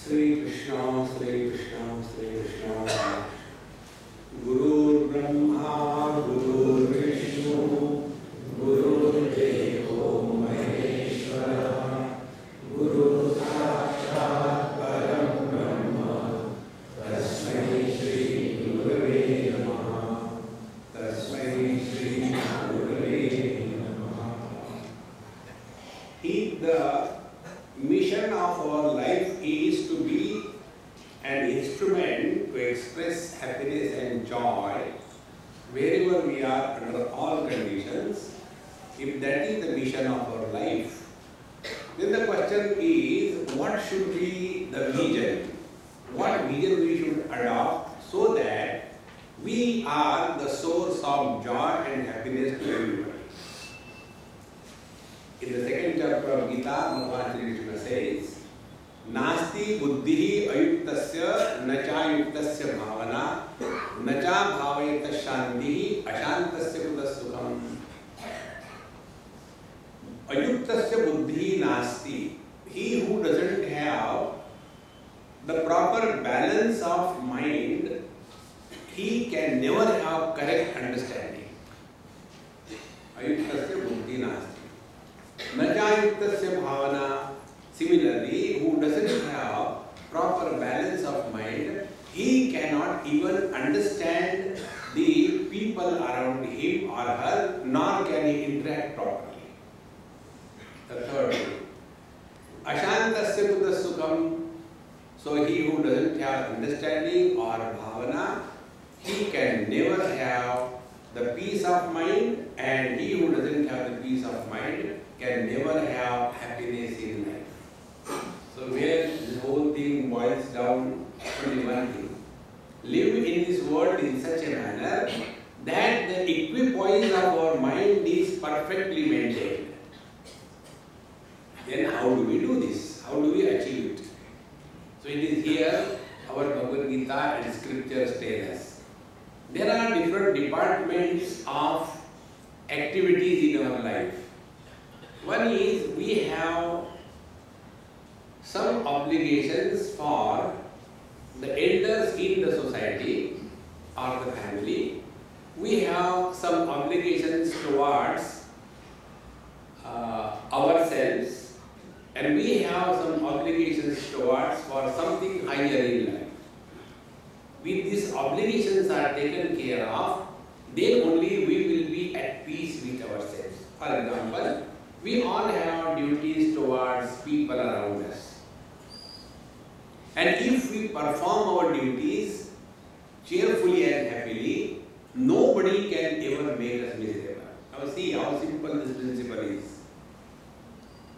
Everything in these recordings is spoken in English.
Sri Krishna, Sri Krishna, Sri Krishna. Guru Brahma, Guru Vishnu, Guru Devo Maheshwara, Guru Sakshat Param Brahma, Tasmai Shri Gurave Namaha, Tasmai Shri Gurave Namaha. If the mission of our life is to be an instrument to express happiness and joy wherever we are under all conditions, if that is the mission of our life, then the question is, what should be the vision? What vision we should adopt so that we are the source of joy and happiness to everybody? In the second chapter of Gita, Bhagavan Shri Krishna says, Nasti buddhihi ayuktasya nacha yuktasya bhavana nacha bhavayata shantihi ashantasya kuta sukham. Ayuktasya buddhihi nasti. He who doesn't have the proper balance of mind, he can never have correct understanding. Ayuktasya buddhi nasti. Najayuktasya bhavana. Similarly, who doesn't have proper balance of mind, he cannot even understand the people around him or her, nor can he interact properly. The third one. Ashantasya kuta sukham. So he who doesn't have understanding or bhavana, he can never have the peace of mind, and he who doesn't have the peace of mind can never have happiness in life. So where this whole thing boils down to one thing. Live in this world in such a manner that the equipoise of our mind is perfectly maintained. Then how do we do this? How do we achieve it? So it is here our Bhagavad Gita and scriptures tell us. There are different departments of activities in our life. One is we have some obligations for the elders in the society or the family. We have some obligations towards ourselves, and we have some obligations towards for something higher in life. When these obligations are taken care of, then only we will be at peace with ourselves. For example, we all have duties towards people around us. And if we perform our duties cheerfully and happily, nobody can ever make us miserable. Now see how simple this principle is.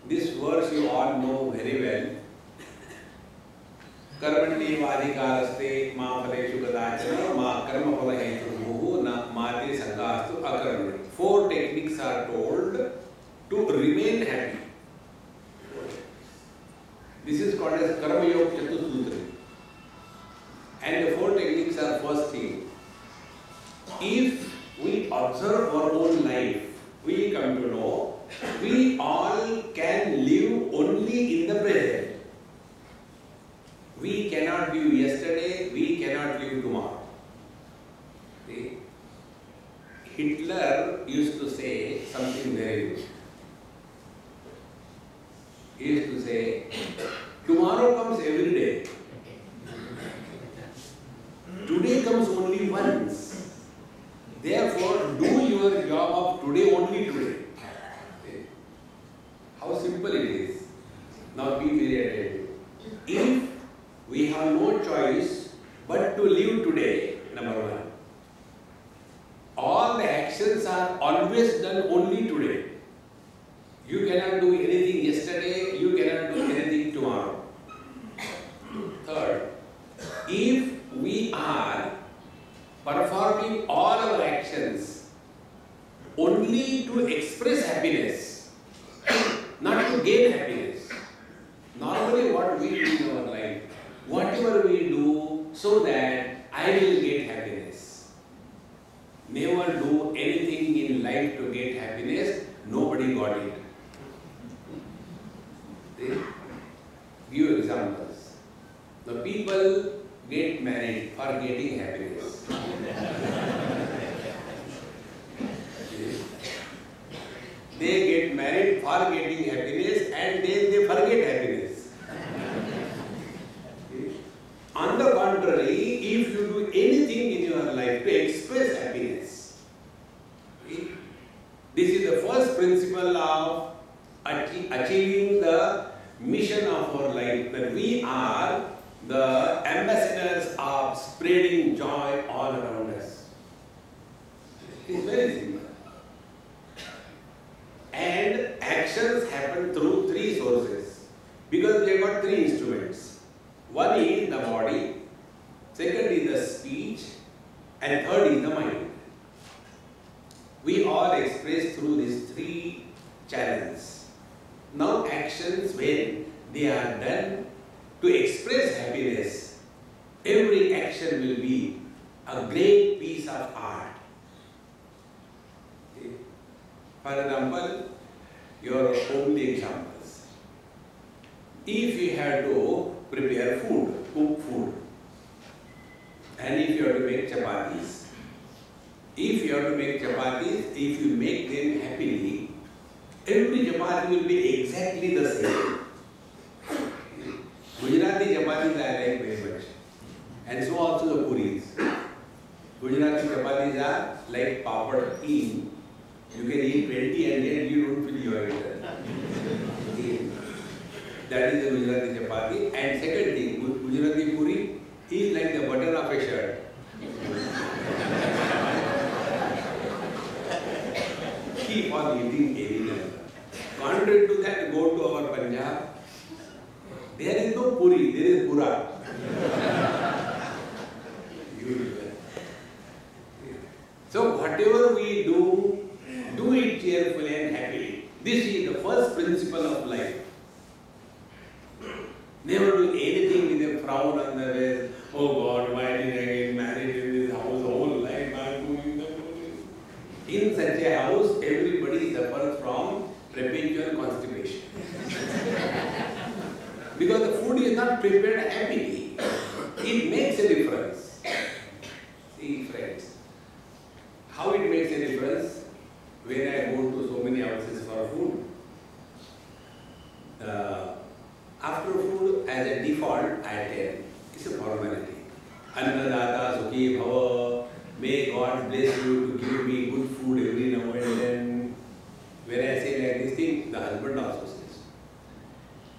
This verse you all know very well. Karmanyevaadhikaraste ma phaleshu kadachana ma karma phala heturbhuh na mate sangastu akarmani. Four techniques are told to remain happy. This is called as Karma Yoga Chatussutra. And the four techniques are: first thing, if we observe our own life, we come to know we all can live only in the present. We cannot live yesterday, we cannot live tomorrow. See? Hitler used to say something very good. He used to say, tomorrow comes every day. Today comes only once. Therefore, do your job of today only today. How simple it is. Now be very attentive. If we have no choice but to live today, number one, all the actions are always done only today. You cannot do anything yesterday, you cannot do anything tomorrow. Third, if we are performing all our actions only to express happiness, not to gain happiness, normally what we do in our life, whatever we do so that I will get happiness. Never do anything in life to get happiness, nobody got it. See? Give examples. The people get married for getting happiness. They get married for getting happiness and then they forget happiness. On the contrary, if you do anything in your life to express happiness, this is the first principle of achieving the mission of our life, that we are the ambassadors of spreading joy all around us. It is very simple. And actions happen through three sources, because we have got three instruments. One is the body, second is the speech, and third is the mind. We all express through these three channels. Now actions, when they are done to express happiness, every action will be a great piece of art. Okay. For example, your homely examples. If you have to prepare food, cook food, and if you have to make chapatis, if you make them happily, every chapati will be exactly the same. Gujarati chapatis I like very much, and so also the puris. Gujarati chapatis are like papad clean. You can eat 20 and yet you don't feel you are eaten. That is the Gujarati chapati. And second thing, Gujarati puri is like the button of a shirt. Keep on eating anything. Contrary to that, go to our Punjab. There is no puri, there is pura. So whatever we do, do it cheerfully and happily. This is the first principle of life. Never do anything with a frown on the face. Oh God, why did I get married in this house? Whole life I am doing that. In such a house, everybody suffers from perpetual constipation. Because the food is not prepared happily. It makes a difference. See, friends, how it makes a difference? When I go to so many houses for food, after food, as a default, I attend. It's a formality. Annadata Sukhi Bhava, may God bless you to give me good food every now and then. When I say like this thing, the husband also says,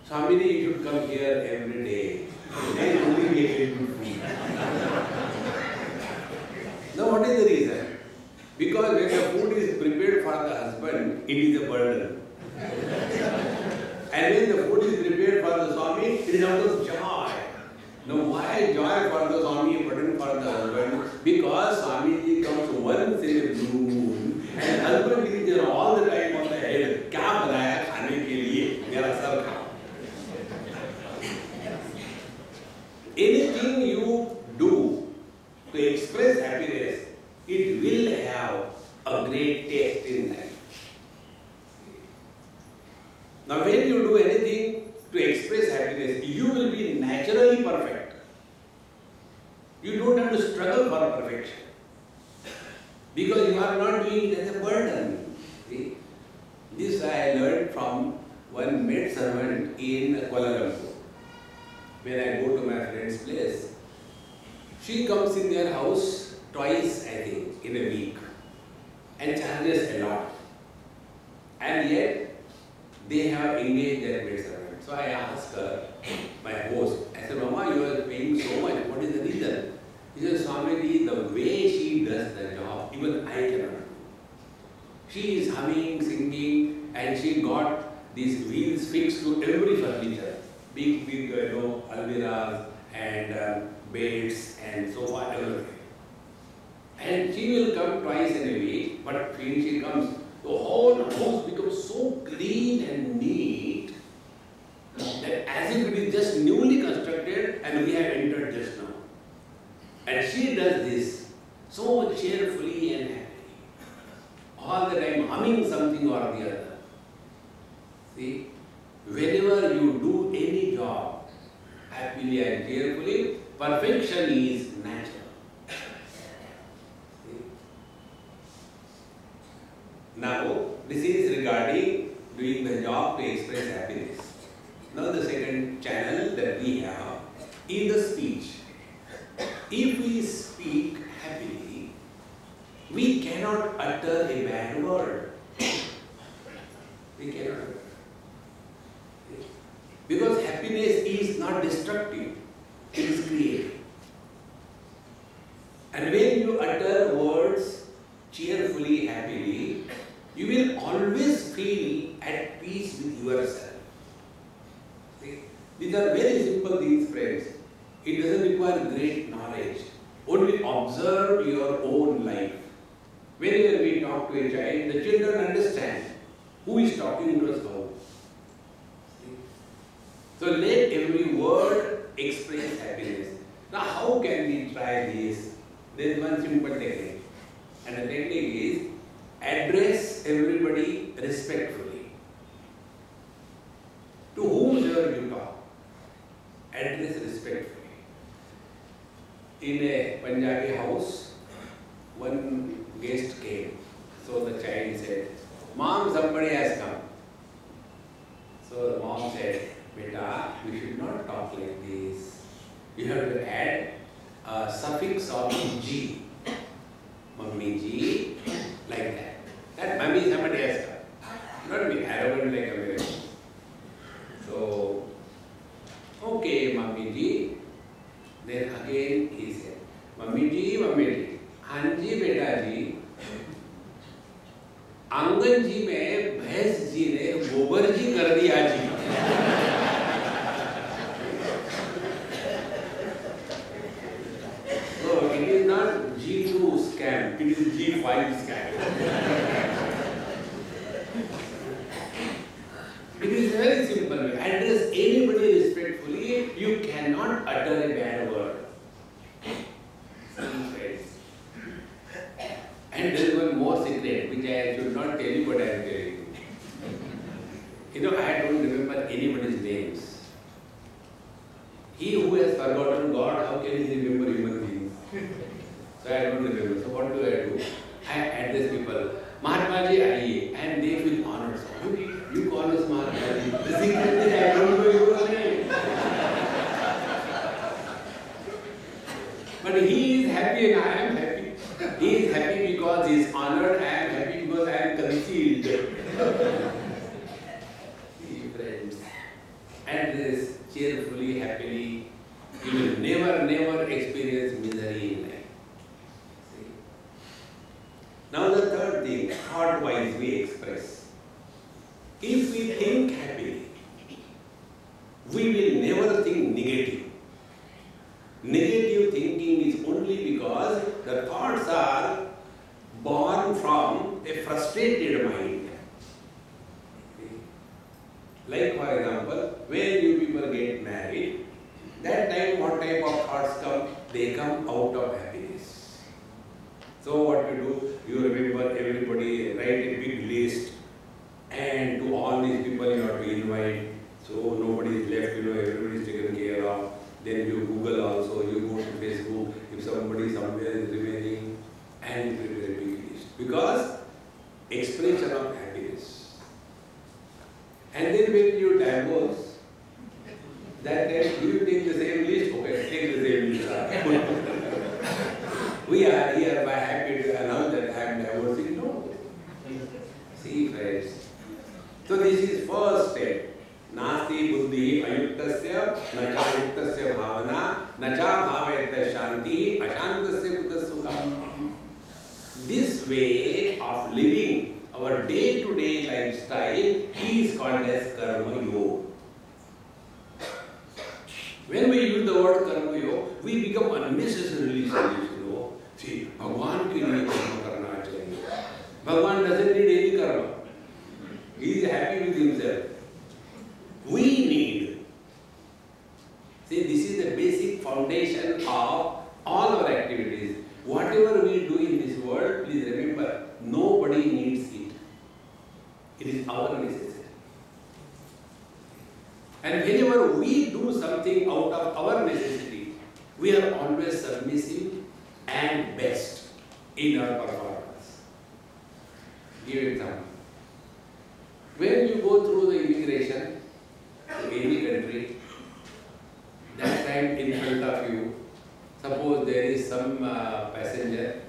Swami, you should come here every day. Then only we get good food. Now what is the reason? Because when the food is prepared for the husband, it is a burden. And when the food is prepared for the Swami, it is out of joy. Now why joy for the Swami, burden for the husband? Because Swami comes once in a blue moon, and husband is there all the time on the head. क्या बनाया खाने के लिए मेरा sir खाओ. Anything you do to express happiness, it will have a great taste in life. Now when you do anything to express happiness, you will be naturally perfect. You don't have to struggle for perfection. Because you are not doing it as a burden. See? This I learned from one maid servant in Kuala Lumpur. When I go to my friend's place, she comes in their house twice, I think, in a week and charges a lot. And yet, they have engaged their maid servant. So I asked her, my host, I said, Mama, you are paying so much. What is the reason? He said, Swami, the way she does the job, even I cannot do. She is humming, singing, and she got these wheels fixed to every furniture. Big, almiras and beds and sofa, everything. And she will come twice in a week, but when she comes, the whole house becomes so clean and neat that as if it is just newly constructed and we have entered just now. And she does this so cheerfully and happily, all the time humming something or the other. See, whenever you do any job, happily and cheerfully. Perfection is natural. Now, this is regarding doing the job to express happiness. Now, the second channel that we have is the speech. If we speak happily, we cannot utter a bad word. We cannot. Because happiness is not destructive, it is creative. And when you utter words cheerfully, happily, you will always feel at peace with yourself. See? These are very simple things, friends. It doesn't require great knowledge. Only observe your own life. Whenever we talk to a child, the children understand who is talking to us how. So let every word express happiness. Now how can we try this? There is one simple technique. And the technique is address everybody respectfully. To whomsoever you talk, address respectfully. In a Punjabi house, one guest came. So the child said, "Mom, somebody has come." So the mom said, "Beta, you should not talk like this. You have to add a suffix of G. Mummy G, like that. That mummy somebody has come. Not be arrogant like American." So, okay, Mummy G. Then again he said, "Mummy G, Hanji beta Ji, आंगन जी में भैंस जी ने गोबर जी कर दिया जी." So it is not G2 scam, it is G5 scam. It is very simple. Address anybody respectfully. You cannot utter a bad word. And there is one more secret which I should not tell you, but I am telling you. You know, I don't remember anybody's names. He who has forgotten God, how can he remember human beings? So I don't remember. So what do? I address people, "Mahatma Ji, aiye," and they feel honored. So, "You call us Mahatma Ji." The secret is I don't know your name. But he is happy and I am happy. He is happy because he is honored. I am happy because I am concealed. See, friends, address cheerfully, happily. You will never experience misery in life. See? Now the third thing, thought-wise we express. If we think happily, we will never think negative. Negative thinking is only because the thoughts are born from a frustrated mind. Like for example, when you people get married, that time what type of thoughts come? They come out of happiness. So what you do? You remember everybody, write a big list, and to all these people you have to invite. So nobody is left, everybody is taken care of. Then you Google also, you go to Facebook, if somebody somewhere is remaining, and you prepare a big list. Because expression of happiness. And then when you divorce, that time do you take the same list? Okay, take the same list. We are here by happy to announce that I am divorcing. No. See, friends. So this is first step. नास्ति बुद्धि अयुक्तस्य न च युक्तस्य भावना न च भावयत शांति अशांतस्य कुतः सुखम्. This way of living our day-to-day lifestyle is called as karma yoga. When we use the word karma yoga, we become unnecessarily serious. See, Bhagwan के लिए कर्म करना चाहिए. Bhagwan doesn't need any karma. He is happy with himself. We need. See, this is the basic foundation of all our activities. Whatever we do in this world, please remember, nobody needs it. It is our necessity. And whenever whenever we do something out of our necessity, we are always submissive and best in our performance. Give example. When you go through the immigration to any country, that time in front of you, suppose there is some passenger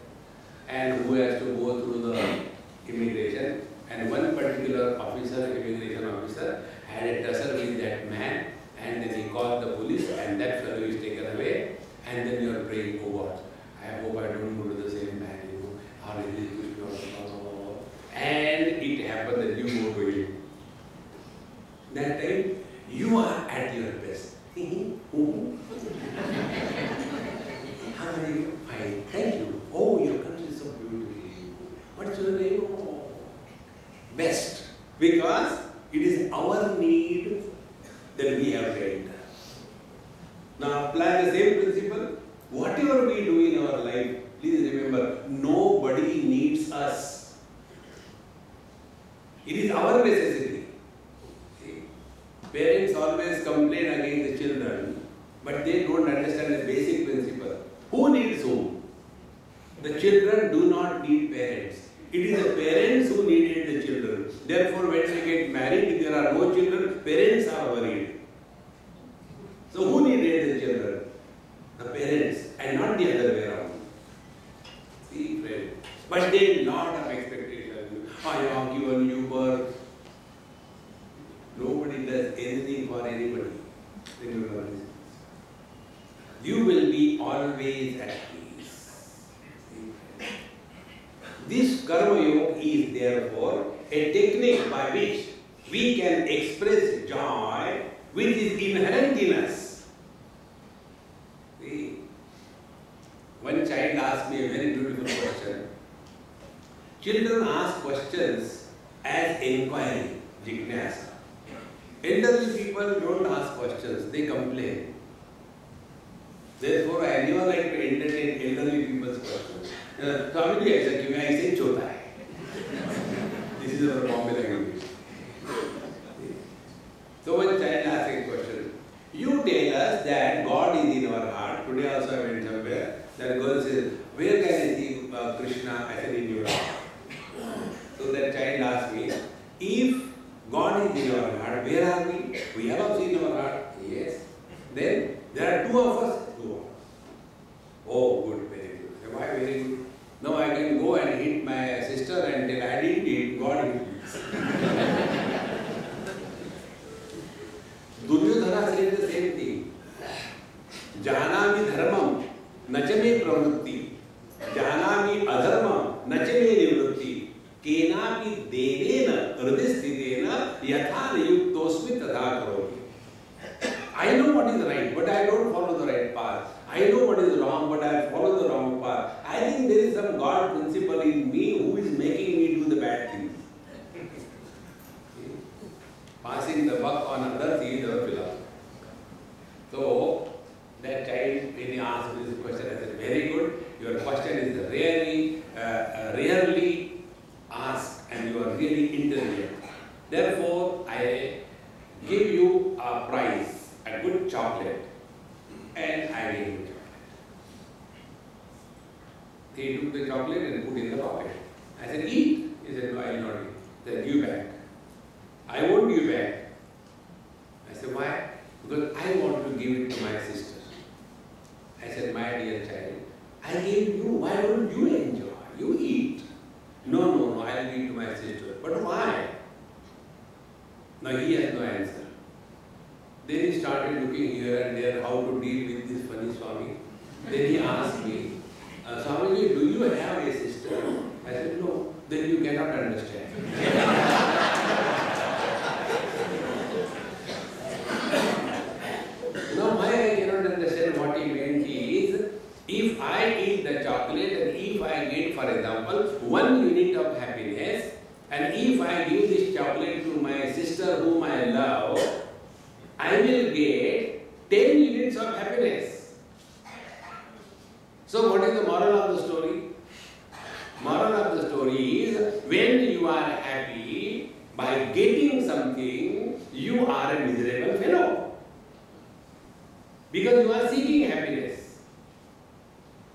and who has to go through the immigration, and one particular officer, immigration officer, had a tussle with that man, and then he called the police, and that fellow is taken away, and then you are praying, oh God, I hope I don't go to the same man, or and it happened that you go to him. That time, you are at your best. How are you? Fine, thank you. Oh, your country is so beautiful. What's your name? Oh, best. Because it is our need that we have gained. Now apply the same principle. Whatever we do in our life, please remember, nobody needs us. It is our necessity. See, parents always complain against the children, but they don't understand the basic principle. Who needs whom? The children do not need parents. It is the parents who needed the children. Therefore, when they get married, if there are no children, parents are worried. So who needed the children? The parents, and not the other way around. See, friend. But they have lot of expectations. I have given you birth. Nobody does anything for anybody. You will be always at peace. This karma yoga is therefore a technique by which we can express joy which is inherent in us. See, one child asked me a very beautiful question. Children ask questions as inquiry, jignasa. Elderly people don't ask questions, they complain. Therefore, I never like to entertain elderly people's questions. Swami, ऐसा क्यों है? ऐसे छोटा है. This is our Bombay language. So one child asked a question. You tell us that God is in our heart. Today also I went somewhere. That girl says, where can I see Krishna? I said, in your heart. So that child asked me, if God is in our heart, where are we? We are also in our heart. Yes. Then there are two of us. Oh, good, very good. Why very good? Now I can go and hit my sister and tell I didn't hit, God hit me. Duryodhana said the same thing. Janami dharmam, nachame pravrutti. Janami adharmam, nachame nivrutti. Kenapi devena, hridistidena, yathana yuktosmi tadha karomi. I know what is right, but I don't follow the right path. I know what is wrong, but I follow the wrong path. I think there is some God principle in me who is making me do the bad things. Passing the buck on others is our philosophy. So, that child, when he asked me this question, I said, very good. Your question is rarely asked and you are really intelligent. Therefore, I give you a prize, a good chocolate. And I gave him chocolate. He took the chocolate and put in the pocket. I said, eat. He said, no, I will not eat. I said, give back. I won't give back. I said, why? Because I want to give it to my sister. I said, my dear child, I gave you, why don't you enjoy? You eat. No, I will give to my sister. But why? Now he has no answer. Then he started looking here and there how to deal with this funny Swami. Then he asked me, Swamiji, do you have a sister? I said, no. Then you cannot understand. Now why I cannot understand what he meant is, if I eat the chocolate and if I get, for example, 1 unit of happiness, and if I give this chocolate to my sister whom I love, I will get 10 units of happiness. So what is the moral of the story? Moral of the story is, when you are happy by getting something, you are a miserable fellow. Because you are seeking happiness.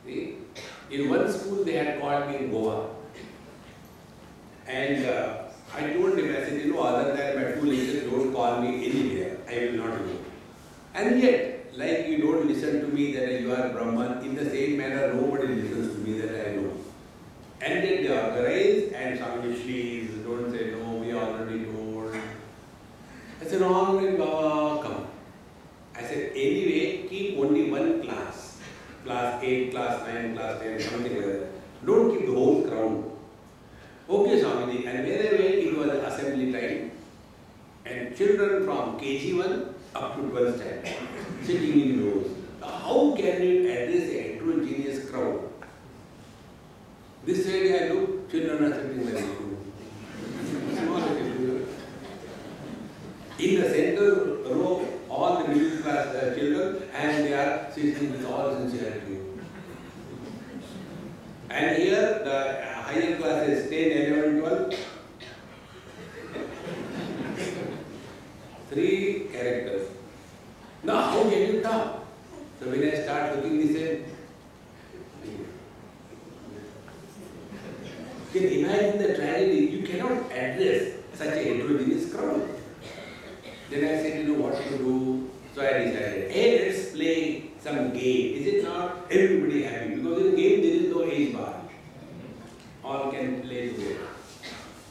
See? In one school they had called me in Goa. And I told him, I said, other than my two lectures, don't call me anywhere. I will not go. And yet, like you don't listen to me that you are Brahman, in the same manner, nobody listens to me that I know. And then they organize, and Swami, please, don't say no, we already told. I said, all right, Baba, come. I said, anyway, keep only one class. Class 8, class 9, class 10, something like that. Don't keep the whole crowd. Okay, Swami, and wherever it was assembly time, and children from KG1 up to 12th standard, sitting in rows. Now, how can you address a heterogeneous crowd? This way I look, children are sitting very good. In the center row, all the middle class children, and they are sitting with all sincerity. And here, the higher classes, 10, 11, 12, three characters. Now, how can you talk? So when I start looking this way, you can imagine the tragedy. You cannot address such a heterogeneous crowd. Then I said, what to do? So I decided, hey, let's play some game. Is it not? Everybody happy. Because in game there is no age bar. All can play together.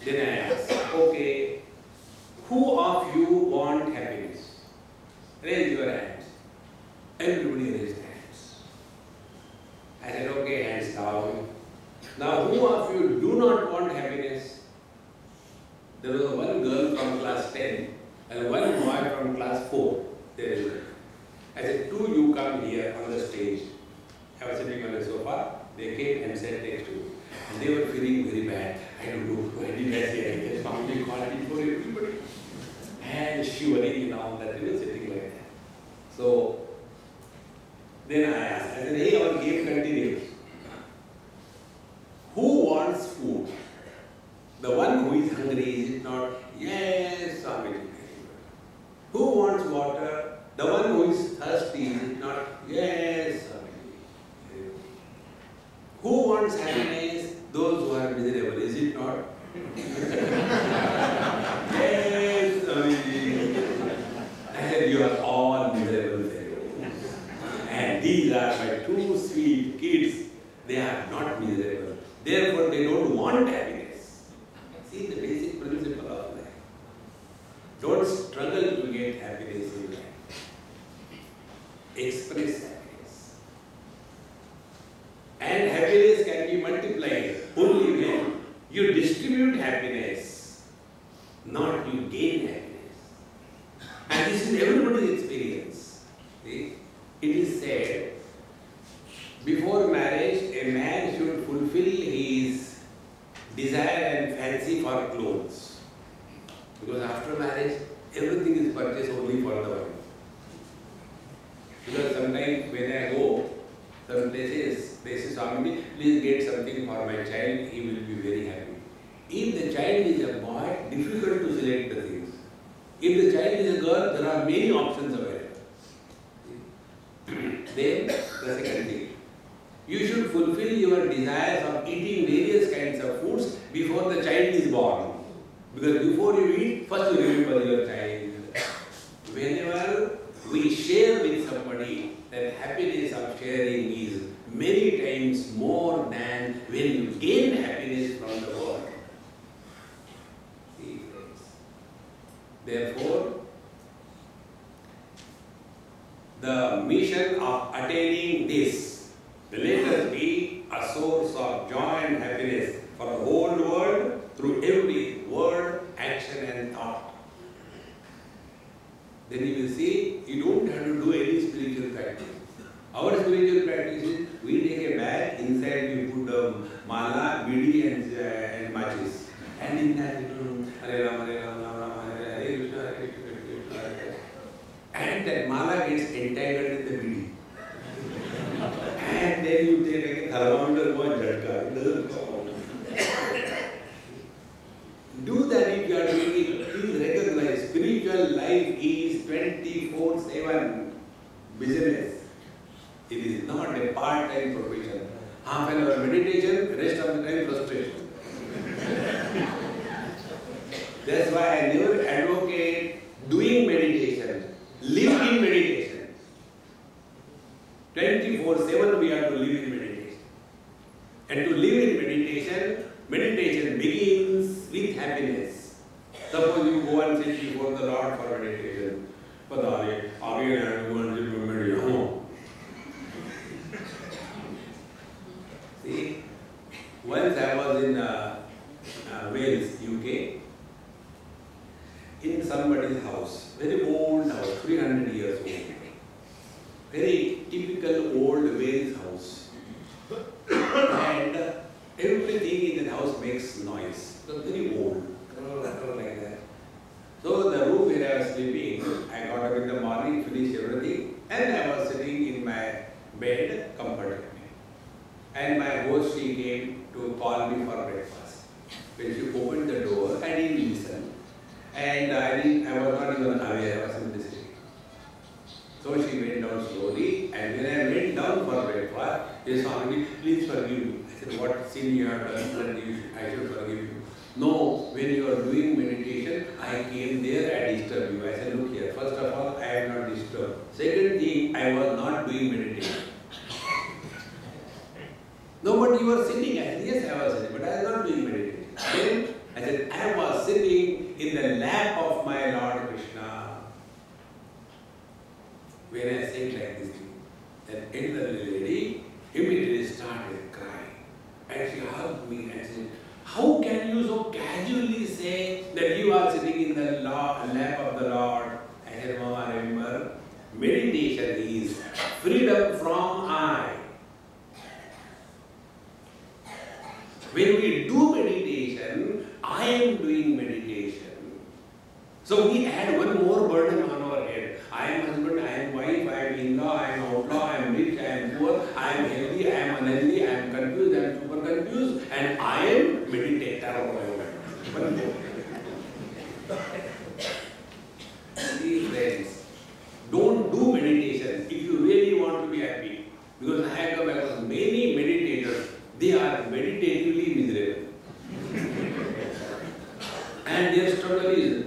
Then I asked, okay, who of you want happiness? Raise your hands. Everybody raised hands. I said, okay, hands down. Now, who of you do not want happiness? There was one girl from class 10 and one boy from class 4. There. I said, two, you come here on the stage. I was sitting on the sofa. They came and sat next to me. And they were feeling very bad. I don't know, I didn't say anything. Family quality for everybody. And shivering and all that, sitting like that. So, then I asked, I said, hey, our game continues. Who wants food? The one who is hungry, is it not? Yes, Swami. Who wants water? The one who is thirsty, is it not? Yes, Swami. Who wants happiness? Those who are miserable, is it not? Yes, Swami. And you are all miserable fellows. And these are my two sweet kids. They are not miserable. Therefore, they don't want happiness. See the basic principle of life. Don't struggle to get happiness in life. Express happiness. And happiness can be multiplied only when you distribute happiness, not you gain happiness. And this is everybody's experience. See? It is said, before marriage, a man should fulfill his desire and fancy for clothes. Because after marriage, everything is purchased only for the wife. Because sometimes when I go, some places, they say, Swami, please get something for my child, he will be very happy. If the child is a boy, difficult to select the things. If the child is a girl, there are many options available. Then, the second thing, you should fulfill your desires of eating various kinds of foods before the child is born. Because before you eat, first you remember your child. Whenever we share with somebody, that happiness of sharing is many times more than when you gain happiness from the world. See, friends. Therefore, the mission of attaining this, let us be a source of joy and happiness for the whole world through every word, action and thought. Then you will see, you don't have to do any spiritual practice. Our spiritual practice is, we take a bag, inside we put a mala, bidi and matches. And in that, Hare Ram, Hare Ram, Ram Ram, Hare Hare, Krishna, Hare Krishna, Krishna Hare Hare. And that mala gets entangled in the bidi. And then you take a thermometer, go and jhatka. It doesn't come out. Do that if you are doing it. Please recognize spiritual life is 24/7 business. It is not a part-time profession. Half an hour meditation, rest of the time frustration. That's why I never advocate doing meditation. Live in meditation. 24/7 we have to live in meditation. And to live in meditation, meditation begins with happiness. Suppose you go and sit before the Lord for meditation. But again I have to go and sit for meditation. See, once I was in Wales, UK, in somebody's house, very old house, 300 years old. Very typical old Wales house. And everything in the house makes noise. It was very old, like that. So the room where I was sleeping, I got up in the morning, finished everything, and I was sitting in my bed comfortably. And my host, she came to call me for breakfast. When she opened the door, I didn't listen. And I was not even aware, I was in the city. So she went down slowly, and when I went down for breakfast, she saw me, please forgive me. I said, what sin you have done that I should forgive you? No, when you are doing meditation, I came there and disturbed you. I said, look here, first of all, I am not disturbed. Second thing, I was not doing meditation. No, but you were sitting. I said, yes, I was sitting, but I was not doing meditation. Then I said, I was sitting in the lap of my Lord Krishna. When I said like this, that elderly lady immediately started crying. And she hugged me and said, how can you so casually say that you are sitting in the lap of the Lord? I said, Mama, remember, meditation is freedom from I. When we do meditation, I am doing meditation. So we add one more burden on our head. I am husband, I am wife, I am in-law, I am outlaw, I am rich, I am poor, I am healthy, I am unhealthy, I am confused, I am super confused, and I am meditator. One more. See friends, don't do meditation if you really want to be happy. Because I have come across many meditators, they are meditatively miserable. And their struggle is,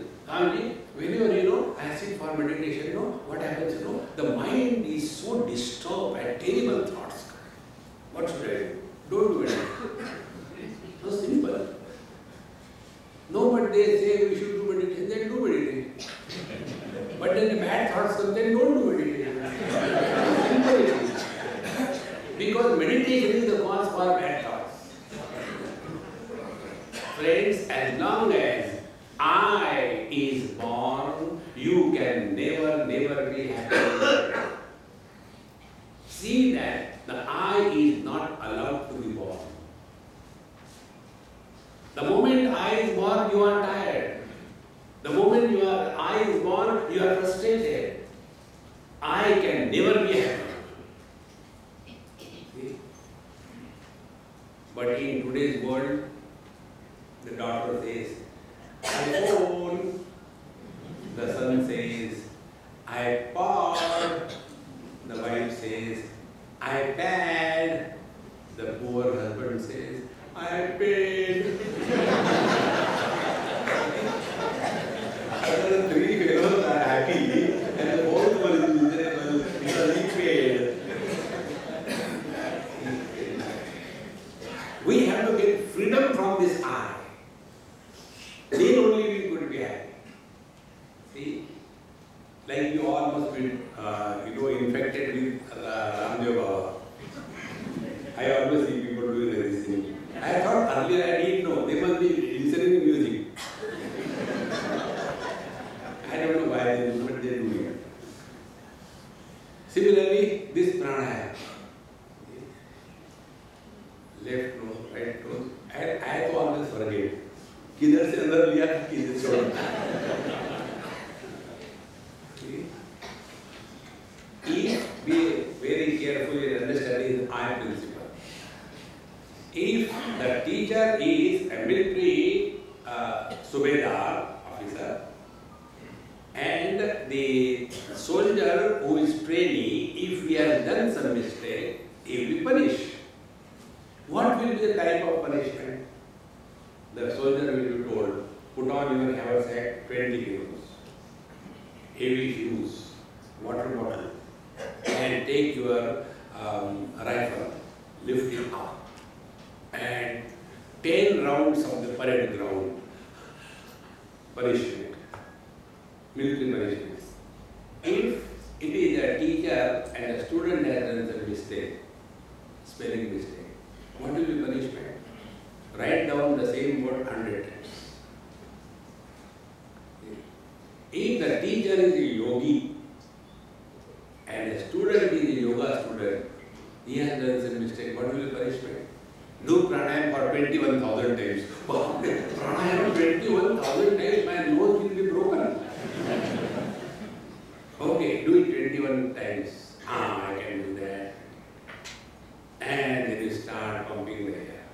whenever, I sit for meditation, what happens, the mind is so disturbed by terrible thoughts. What should I do? Don't do it. So simple. No, but they say we should do meditation, then do meditation. But then the bad thoughts come, then don't do meditation. Simple it is. Because meditation is the cause for bad thoughts. Friends, as long as I is born, you can never be happy. See that the I is not allowed to be born. The moment I is born, you are tired. The moment I is born, you are frustrated. I can never be happy. See? But in today's world, the daughter says, iPhone. The son says, iPod. The wife says, iPad. The poor husband says, iPad. The three fellows are happy and the fourth one is miserable because he paid. We have to get freedom from this I. Then only we could be happy. See? Like you all must be, infected with Ramdev Baba. I always see people doing this thing. I thought earlier I didn't know. They must be listening to music. I don't know why they do, but they do it. Similarly, this pranayama. Left nose, right nose. I तो always forget. किधर से अंदर लिया किधर से छोड़ा. If we very carefully understand the I principle. If the teacher is a military subedar officer and the soldier who is trainee, if he has done some mistake, he will be punished. What will be the type of punishment? The soldier will be told, put on your haversack 20 kilos, heavy shoes, water bottle, and take your rifle, lift it up, and 10 rounds of the parade ground. Punishment, military punishment. If it is a teacher and a student has done some mistake, spelling mistake, what will be punishment? Write down the same word 100 times. If the teacher is a yogi and a student is a yoga student, he has done some mistake, what will be punishment? Do pranayam for 21,000 times. Wow, pranayam 21,000 times, my nose will be broken. Okay, do it 21 times. I can do that. And then you start pumping the air.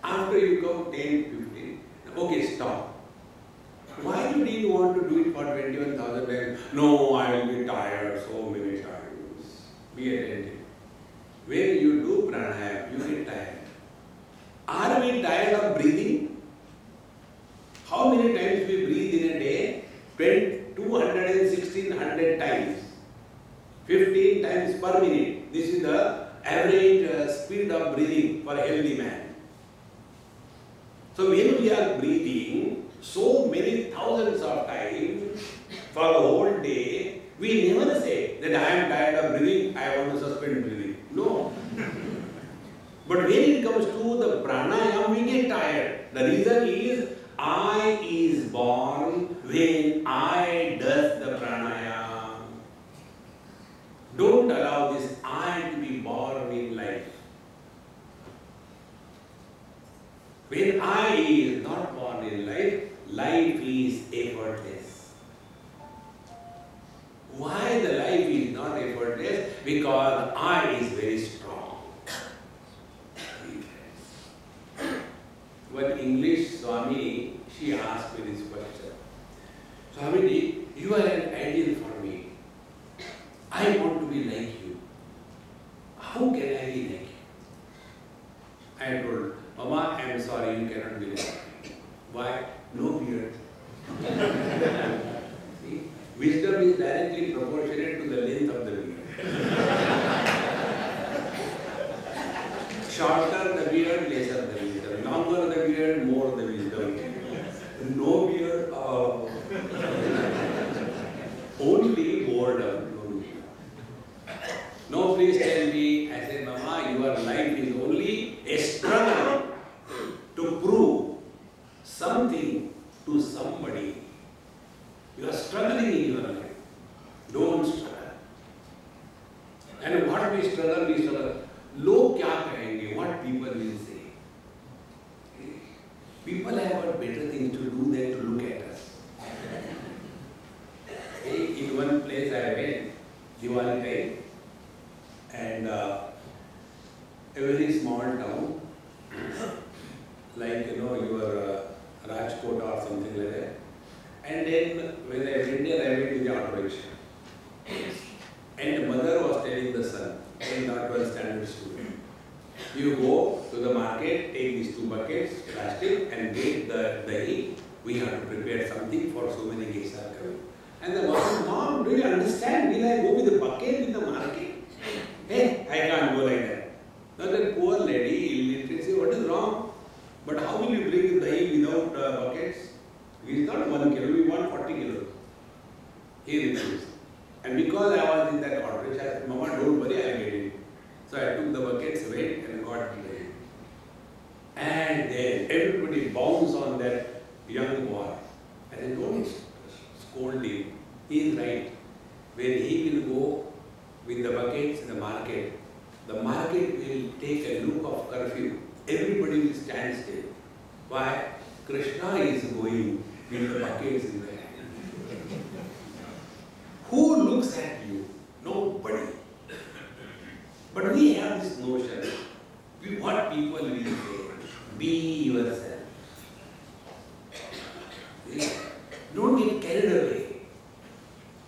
After you go 10, 15, okay, stop. Why you didn't want to do it for 21,000 times? No, I will be tired so many times. Be attentive. When you do pranayam, you get tired. Are we tired of breathing? How many times we breathe in a day? 200 and 1600 times. 15 times per minute. This is the average speed of breathing for a healthy man. So when we are breathing so many thousands of times for the whole day, we never say that I am tired of breathing, I want to suspend breathing. No. But when it comes to the pranayam, we get tired. The reason is I is born when I does the pranayam. Don't allow this I to be born in life. When I is not born in life, life is effortless. Why the life is not effortless? Because I is very strong. One English Swami, she asked me this question. Swamiji, you are an ideal for me. I want to be like you. How can I be like you? I told, Mama, I am sorry, you cannot be like me. Why? No beard. See? Wisdom is directly proportionate to the length of the beard. Shorter the beard, lesser the wisdom. Longer the beard, more the wisdom. No beard, only boredom. No, please tell me. I said, Mama, your life is only a struggle to prove something to somebody. You are struggling in your life. Don't struggle. And what we struggle. Log kya kahenge? What people will say. People have got better things to do than to look at us. In one place I went, Diwali time, and a very small town, like your Rajkot or something like that. And then when I went there, I went with the auto rickshaw. And the mother was telling the son, and not one standard student, you go to the market, take these 2 buckets, plastic, and get the dahi. We have to prepare something for so many guests are coming. And the mother said, Mom, do you understand? Will I go with the bucket in the market? Hey, I can't go like that. Now that poor lady, illiterate, said, what is wrong? But how will you bring the dahi without buckets? It is not 1 kilo, we want 40 kilos. He refused. And because I was in that auto, I said, Mama, don't worry, I will get it. So I took the buckets, went and got it. And then everybody bounced on that young boy. I said, don't scold him. He is right. When he will go with the buckets in the market will take a look of curfew. Everybody will stand still. Why? Krishna is going with the buckets in the hand. Who looks at you? Nobody. But we have this notion. What people will say? Be yourself. Don't get carried away.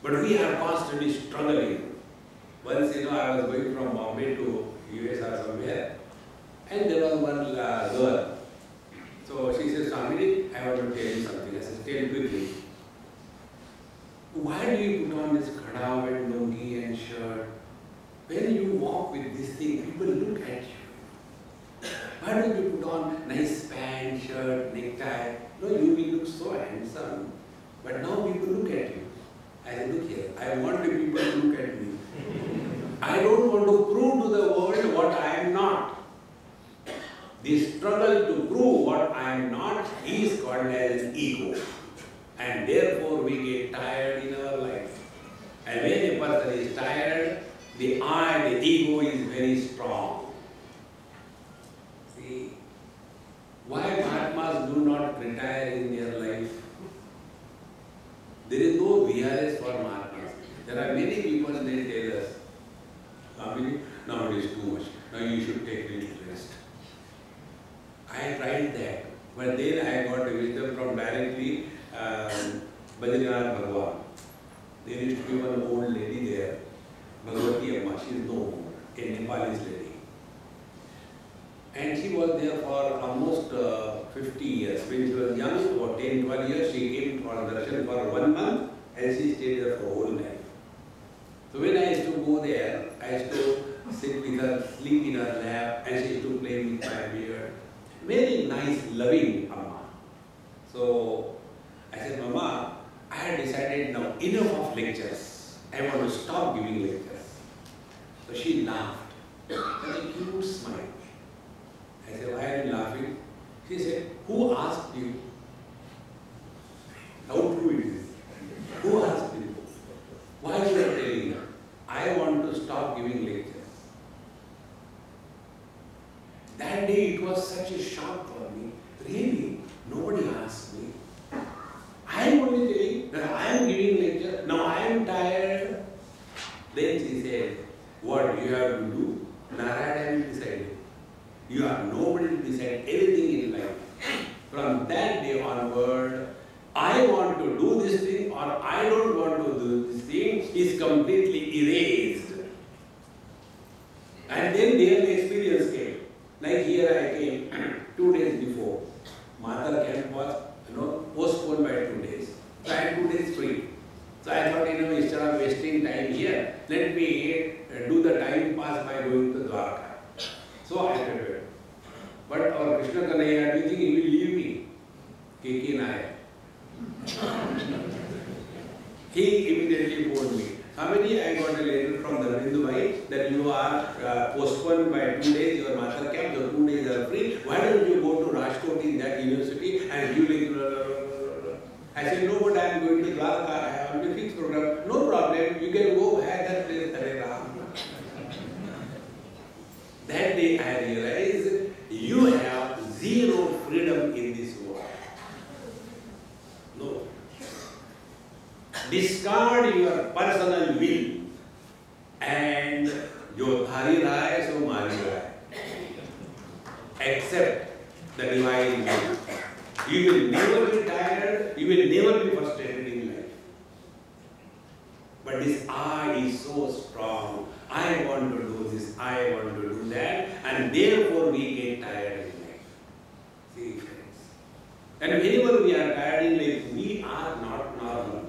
But we are constantly struggling. I was going from Bombay to US or somewhere, and there was one girl. So she says, Swami, I want to tell you something. I said, tell quickly. Why do you put on this khadav and lungi and shirt? When you walk with this thing, people look at you. Why don't you put on nice pant, shirt, necktie? No, you will look so handsome. But now people look at you. I said, look here, I want the people to look at me. I don't want to prove to the world what I am not. The struggle to prove what I am not is called as ego. And therefore we get tired in our life. And when a person is tired, the I, the ego is very strong. See, why Mahatmas do not retire in their life? There is no VRS for Mahatmas. There are many people, they tell us, Swami, now it is too much. Now you should take a little rest. I tried that. But then I got a wisdom from directly Badrinath Bhagwan. There used to be one old lady there, Bhagavati Amma, she is no more, a Nepalese lady. And she was there for almost 50 years. When she was young, about 10, 12 years, she came for darshan for 1 month and she stayed there for whole life. So when I used to go there, I used to sit with her, sleep in her lap, and she used to play with my beard. Very nice, loving Amma. So I said, Mama, I had decided now enough of lectures. I want to stop giving lectures. So she laughed with a cute smile. I said, why are you laughing? She said, who asked you? How true it is. Who asked you? Why you are telling her? I want to stop giving lectures. That day it was such a shock for me. Really? Nobody asked me. I am only telling that I am giving lecture. Now I am tired. Then she said, what you have to do? Narayana will decide. You are nobody to decide anything in life. From that day onward, I want to do this thing or I don't want to do this thing is completely erased. And then their experience came. Like here I came 2 days before. Mother camp was postponed by 2 days. So I had 2 days free. So I thought, instead of wasting time here, let me do the time pass by going to Dwarka. So I prepared. But our Krishna Kanhaiya, do you think he will leave me? Keki Nayak. He immediately phoned me. Swamiji, I got a letter from the Bhai that you are postponed by 2 days, your master camp, your 2 days are free. Why don't you go to Rajkot in that university and give like I said, no, but I am going to Dwarka, I have a fixed program. No problem, you can go at that place, Hare Ram. That day I realized you have zero freedom in this world. No. Discard your personal will and jo dhari raha hai so mari raha hai. Accept the divine will. You will never be tired, you will never be frustrated in life. But this I is so strong. I want to do this, I want to do that, and therefore we get tired in life. See, friends. And whenever we are tired in life, we are not normal.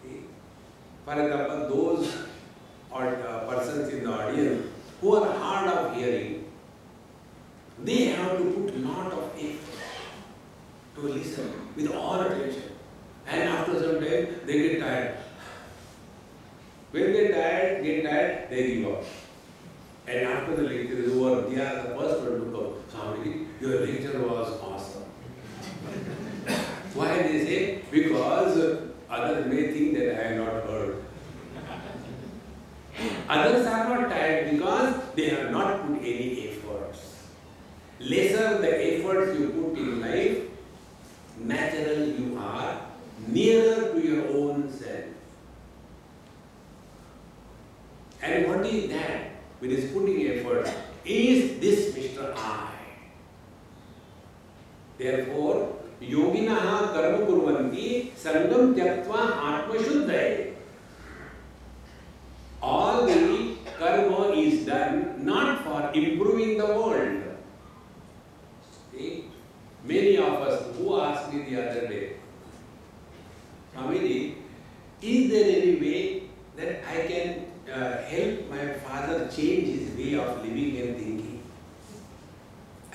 See? For example, those persons in the audience who are hard of hearing, they have to put a lot of effort to listen with all attention. And after some time, they get tired. When they get tired, they give up. And after the lecture is over, they are the first one to come. Swami, your lecture was awesome. Why they say? Because others may think that I have not heard. Others are not tired because they have not put any efforts. Lesser the efforts you put in life, natural you are, nearer to your own self. And what is that? When he is putting effort, is this Mr. I? Therefore, yoginaha karma kurvanti sangam tyaktva atma shuddhaye. All help my father change his way of living and thinking.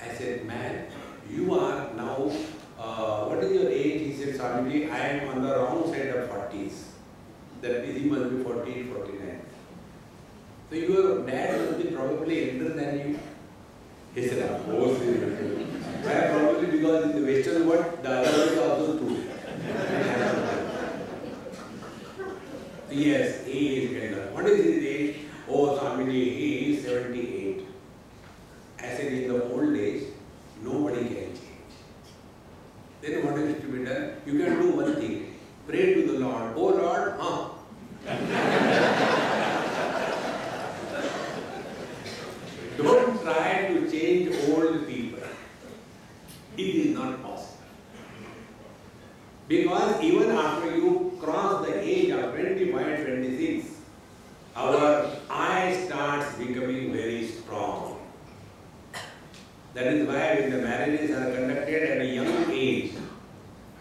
I said, man, you are now, what is your age? He said, Swamiji, I am on the wrong side of 40s. That means he must be 48, 49. So your dad must be probably elder than you. He said, of course. Why? Probably because in the Western world, the other is also true. Yes, he is elder. What is his age? Oh, Swamiji, he is 78. I said, in the old days, nobody can change. Then what is to be done? You can do one thing. Pray to the Lord. Oh Lord, Don't try to change old people. It is not possible. Because even after you cross the age of 25, 26, our eye starts becoming very strong. That is why when the marriages are conducted at a young age,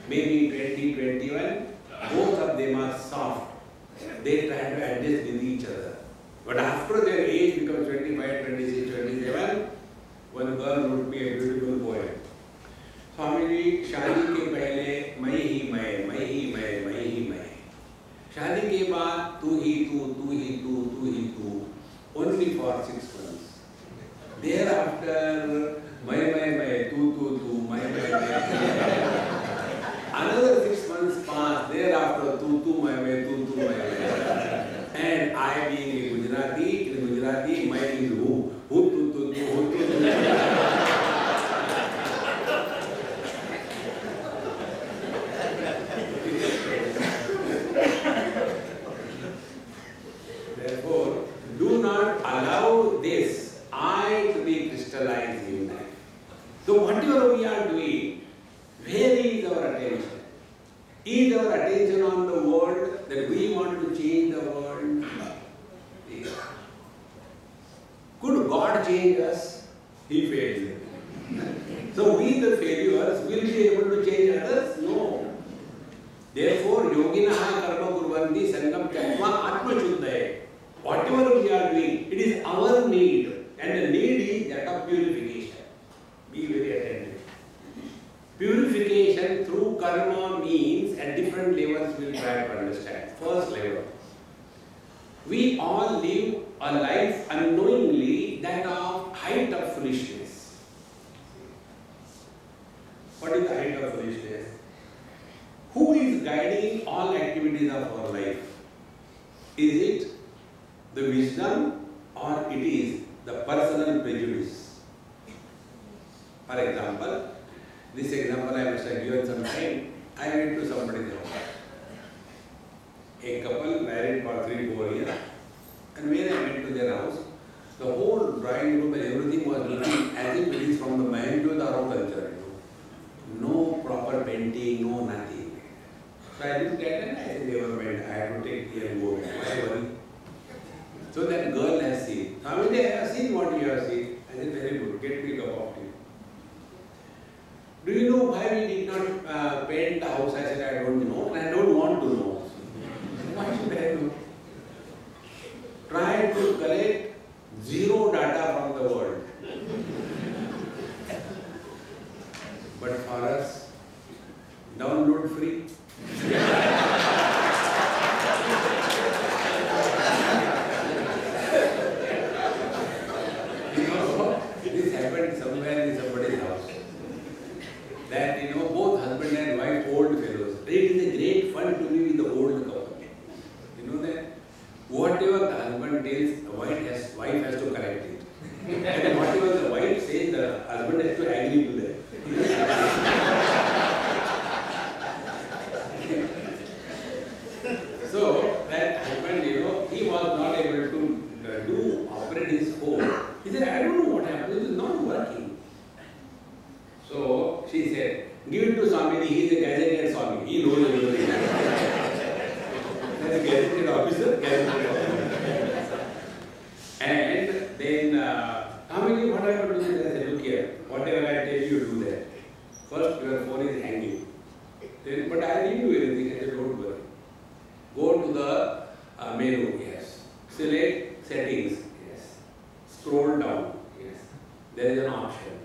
maybe 20, 21, both of them are soft. They try to adjust with each other. But after their age becomes 25, 26, 27, one girl would be a beautiful poem. Swamiji, शादी के पहले मैं ही मैं. शादी के बाद तू ही तू, only for 6 months. Thereafter, मैं, तू, मैं. Another 6 months pass, thereafter तू, मैं. And I being in Gujarati, my is who, tu. Therefore, do not allow this I to be crystallized in life. So whatever we are doing, where is our attention? Is our attention on the world that we want to change the world? Could God change us? He failed. So we the failures will be able to change others? No. Therefore, yoginaha karma kurvanti sangam tyakva atmachuddhaye. Whatever we are doing, it is our need. And the need is that of purification. Be very attentive. Purification through karma means at different levels we will try to understand. First level. We all live a life unknowingly that of height of foolishness. What is the height of foolishness? Who is guiding all activities of our life? Is it the wisdom or it is the personal prejudice? For example, this example I must have given some time. I went to somebody's house. A couple married for 3-4 years. And when I went to their house, the whole drawing room and everything was looking as if it is from the Mohenjo-daro culture. No proper painting, no nothing. So I looked at it and I said, never mind, I have to take care and go. Why worry? So that girl has seen. Swamiji, I have seen what you have seen. I said, very good, get me a cup of tea. Do you know why we did not paint the house? I said, I don't know and I don't want to know. Why should I know? Try to collect zero data from the world. But for us, download free. This happened somewhere in somebody's house. That both husband and wife old fellows. It is a great fun to be with the old couple. You know that? Whatever the husband tells, the wife has to correct it. And whatever the wife says, the husband has to agree to that. So that husband, he was not able to operate his home. He said, I don't know what happened, it is not working. So she said, give it to Swami, he is a gazetted Swami, he knows everything. As a gazetted officer, And then, Swami, what I have to do? I said, look here, whatever I tell you, Select settings. Yes. Scroll down. Yes. There is an option.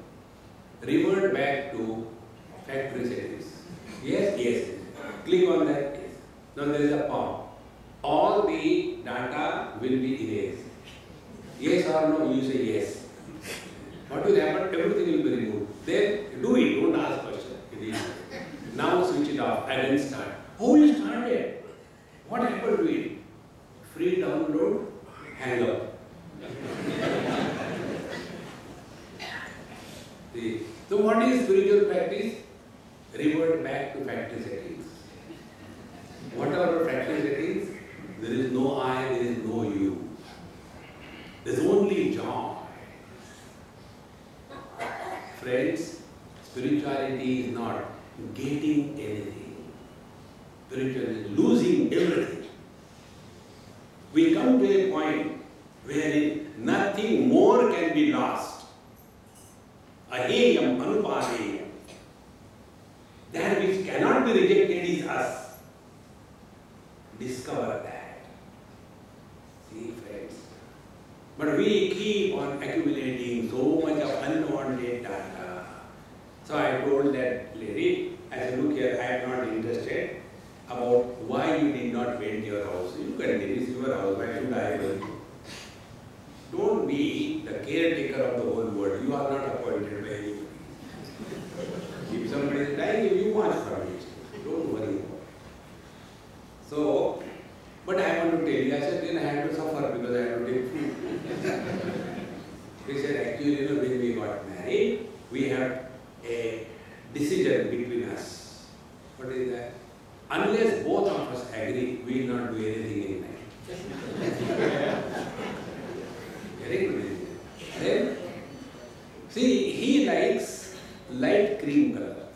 Revert back to factory settings. Yes, yes. Click on that. Yes. Now there is a pop. All the data will be erased. Yes or no, you say yes. What will happen? Everything will be removed. Then do it, don't ask question. It is. Now switch it off and then start. Oh, you started. What happened to it? Free download, hang up. See? So what is spiritual practice? Revert back to factory settings. What are our factory settings? There is no I, there is no you. There is only joy. Friends, spirituality is not getting anything. Spirituality is losing everything. We come to a point wherein nothing more can be lost. Aheyam anupadeyam. That which cannot be rejected is us. Discover that. See, friends. But we keep on accumulating so much of unwanted data. So I told that lady, I said, look here, I am not interested about why you did not paint your house. You can this your house, why should I help you? Don't be the caretaker of the whole world. You are not appointed by anybody. If somebody is dying, you want from it. Don't worry about it. So, but I want to tell you, I said, then I had to suffer because I had to take food. He said, actually, when we got married, we have a decision between us. What is that? Unless both of us agree, we will not do anything in life. Very good. Then, see, he likes light cream color.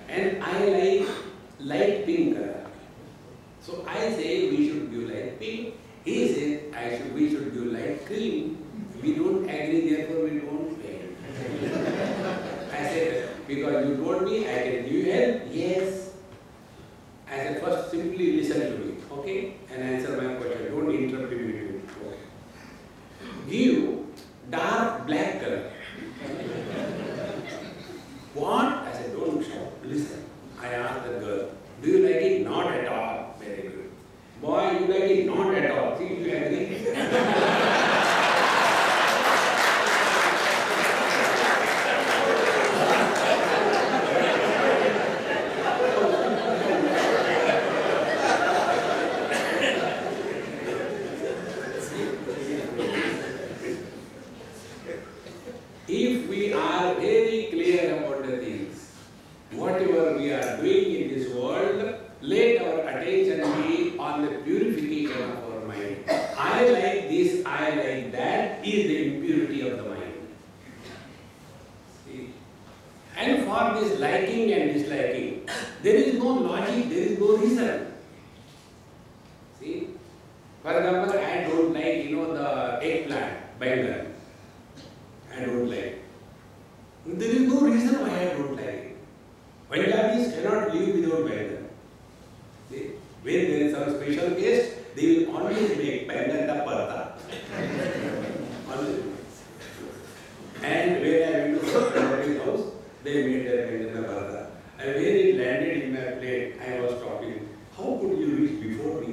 And I like light pink color. So I say we should do light pink. He said we should do light cream. We don't agree, therefore we don't pay. I said, because you told me I can give you help. Yes. I said, first simply listen to me, okay? And answer my question. Don't interrupt in between. Okay. Give dark black color. What? I said, don't shout. Listen. I asked the girl, do you like it? Not at all. Very good. Boy, you like it? Not at all. See if you agree. If we are very clear about the things, whatever we are doing in this world, let our attention be on the purification of our mind. I like this, I like that is the impurity of the mind. See? And for this liking and disliking, there is no logic, there is no reason. See? For example, I don't like, the eggplant, bangan. I don't like it. There is no reason why I don't like it. Punjabis cannot live without bangan. See? When there is some special case, they will always make bangan da parta. Always. And when I went to somebody's house, they made their bangan da parta. And when it landed in my plate, I was talking, how could you reach before me?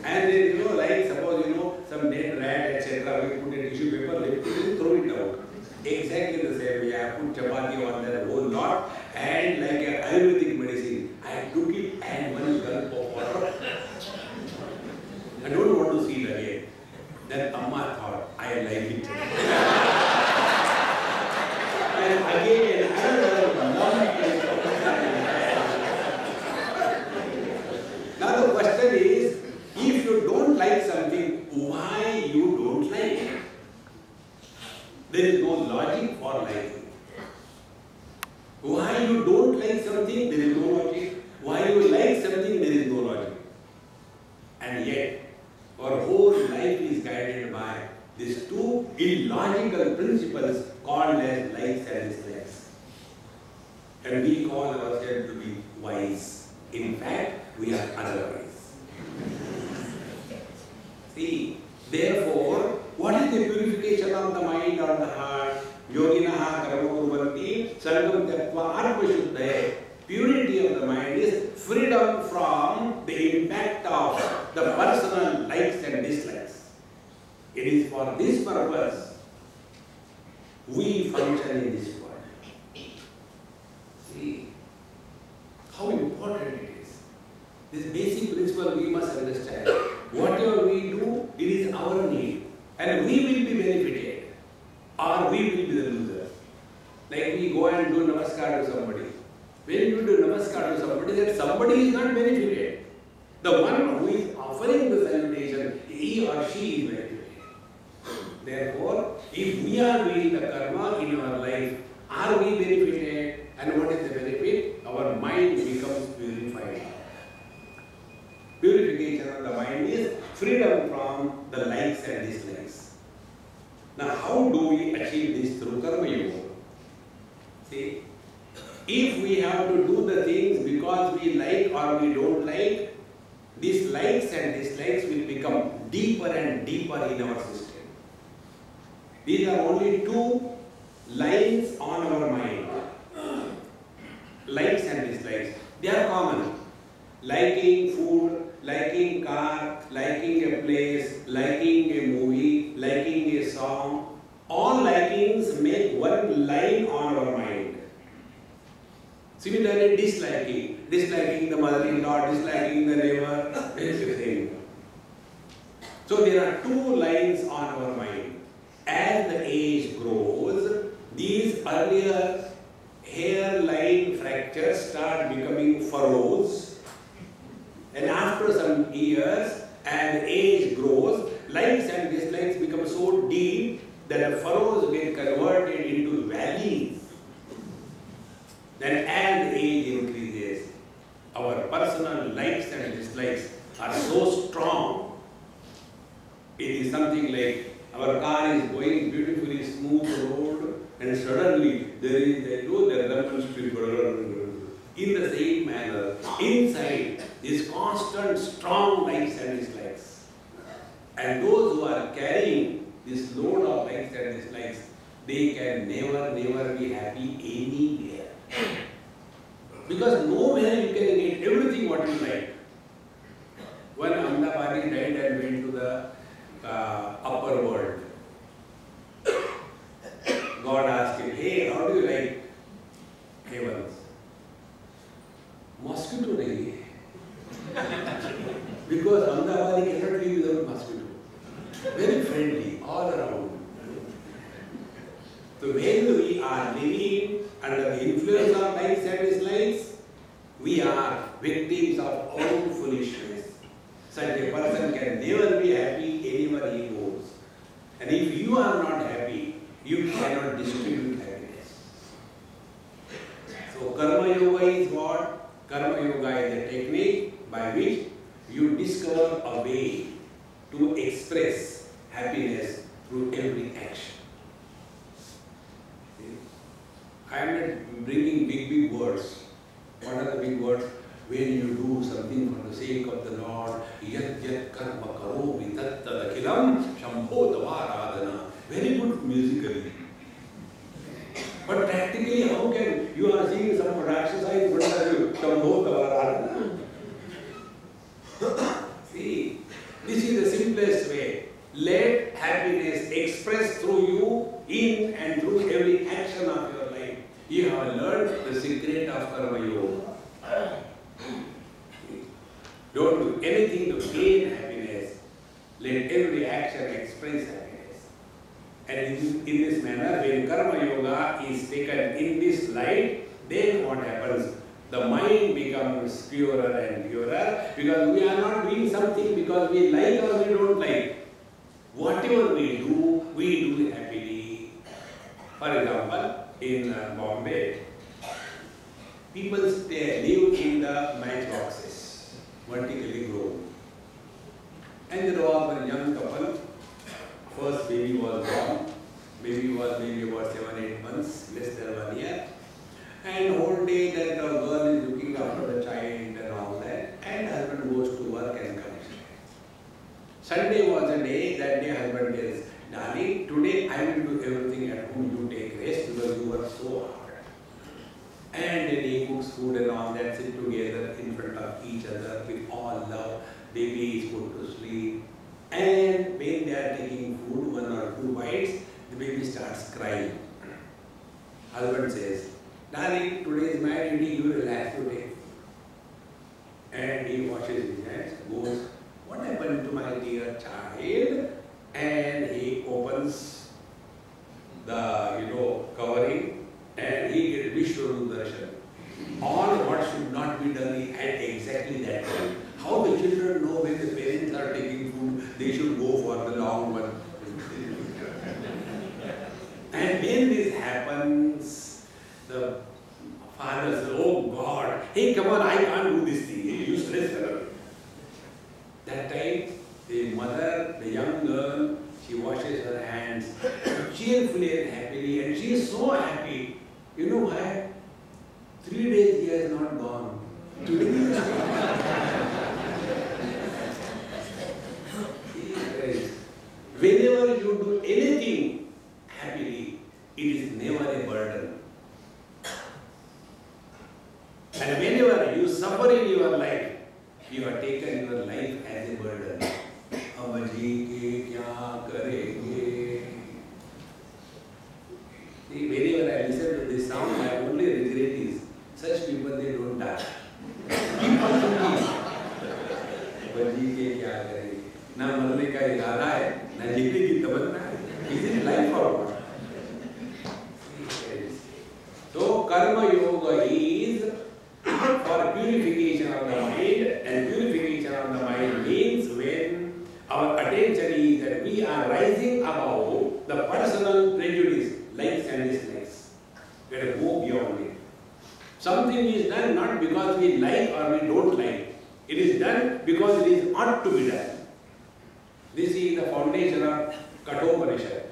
And then, like suppose, some dead rat, etc., we put a tissue paper, they put it, throw it out. Exactly the same way, I put chapati on that whole lot, and like an Ayurvedic medicine, I took it and one gulp of water. I don't want to see it again. Then Amma thought, I like it. And again, now the question is, if you don't like something, why you don't like it? There is no logic for liking. Why you don't like something, there is no logic. Why you like something, there is no logic. And yet, our whole life is guided by these two illogical principles called as likes and dislikes. And we call ourselves to be wise. In fact, we are otherwise. See, therefore, what is the purification of the mind or the heart? Yoginaha karma kurvanti sarvam tyakva atma shuddhaya. Purity of the mind is freedom from the impact of the personal likes and dislikes. It is for this purpose we function in this world. See how important it is. This basic principle we must understand. Whatever we do, it is our need. And we will be benefited or we will be the loser. Like we go and do namaskar to somebody. When you do namaskar to somebody, that somebody is not benefited. The one who is offering the salutation, he or she is benefited. Therefore, if we are doing the karma in our life, are we benefited? And what is the benefit? Our mind becomes purified. Purification of the mind is freedom from the likes and dislikes. Now, how do we achieve this through karma yoga? See, if we have to do the things because we like or we don't like, these likes and dislikes will become deeper and deeper in our system. These are only two lines on our mind. Likes and dislikes. They are common. Liking food, liking car, liking a place, liking a movie, liking a song. All likings make one line on our mind. Similarly, disliking the mother-in-law, disliking the neighbor, is the same. So there are two lines on our mind. As the age grows, these earlier hairline fractures start becoming furrows. And after some years, as age grows, likes and dislikes become so deep that the furrows get converted into valleys. Then as the age increases, our personal likes and dislikes are so strong. It is something like our car is going beautifully smooth road and suddenly there is a rumble strip. In the same manner, inside is constant strong likes and dislikes. And those who are carrying this load of likes and dislikes, they can never be happy anywhere. Because nowhere you can get everything what you like. When Ahmedabadi died and went to the upper world, God asked him, hey, how do you like heavens? Mosquito nahi hai. Because Ahmedabadi cannot live without mosquito. Very friendly, all around. So when we are living under the influence of likes and dislikes, we are victims of own foolishness. Such a person can never be happy anywhere he goes. And if you are not happy, you cannot distribute happiness. So karma yoga is what? Karma yoga is a technique by which you discover a way to express happiness through every action. I am not bringing big words. What are the big words? When you do something for the sake of the Lord, yat karma karo vitat tadakilam shambho davaradana. Very good musically. But practically, how can you are seeing some exercise in front of you, shambho davaradana? See, this is the simplest way. Let happiness express through you in and through every action of your life. You have learned the secret of karma yoga. Don't do anything to gain happiness. Let every action express happiness. And in this manner, when karma yoga is taken in this light, then what happens? The mind becomes purer and purer because we are not doing something because we like or we don't like. Whatever we do happily. For example, in Bombay, people live in the matchboxes, vertically grown. And there was one young couple, first baby was born, baby was maybe about 7-8 months, less than 1 year. And whole day that the girl is looking after the child and all. Sunday was a day, that day husband tells, darling, today I will do everything at home, you take rest because you work so hard. And then he cooks food and all that, sit together in front of each other with all love. Baby is put to sleep. And when they are taking food, 1 or 2 bites, the baby starts crying. Husband says, darling, today is my duty, you relax today. And he washes his hands, goes, what happened to my dear child? And he opens the covering and he gets Vishwaru Darshan. All what should not be done at exactly that time. How the children know when the parents are taking food, they should go for the long one. And when this happens, the father says, oh God, hey come on, I can't do this thing. You useless fellow. That time, the mother, the young girl, she washes her hands cheerfully and happily, and she is so happy. You know why? 3 days he has not gone. Today he is whenever you do anything happily, it is never a burden. And whenever you suffer in your life, you have taken your life as a burden. Avaji ke kya karenge? See, whenever I listen to this sound, my only regret is such people, they don't die. Keep on thinking. Avaji ke kya karenge? Na marne ka irada hai, na जीने की तमन्ना है. Is it life or what? So karma yoga is for purification of the mind, and purification of the mind means when our attention is that we are rising above the personal prejudice, likes and dislikes. We have to go beyond it. Something is done not because we like or we don't like. It is done because it is ought to be done. This is the foundation of Kathopanishad.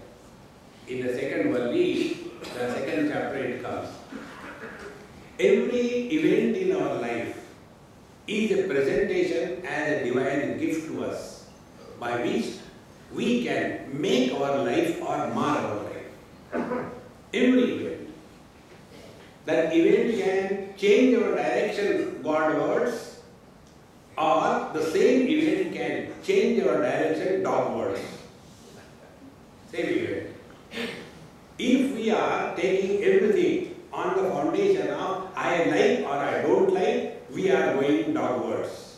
In the second Valli, the second chapter it comes. Every event in our life is a presentation as a divine gift to us, by which we can make our life or mar our life. Every event. That event can change our direction Godwards, or the same event can change our direction dogwards. Same event. If we are taking everything on the foundation of I like or I don't like, we are going dogwards.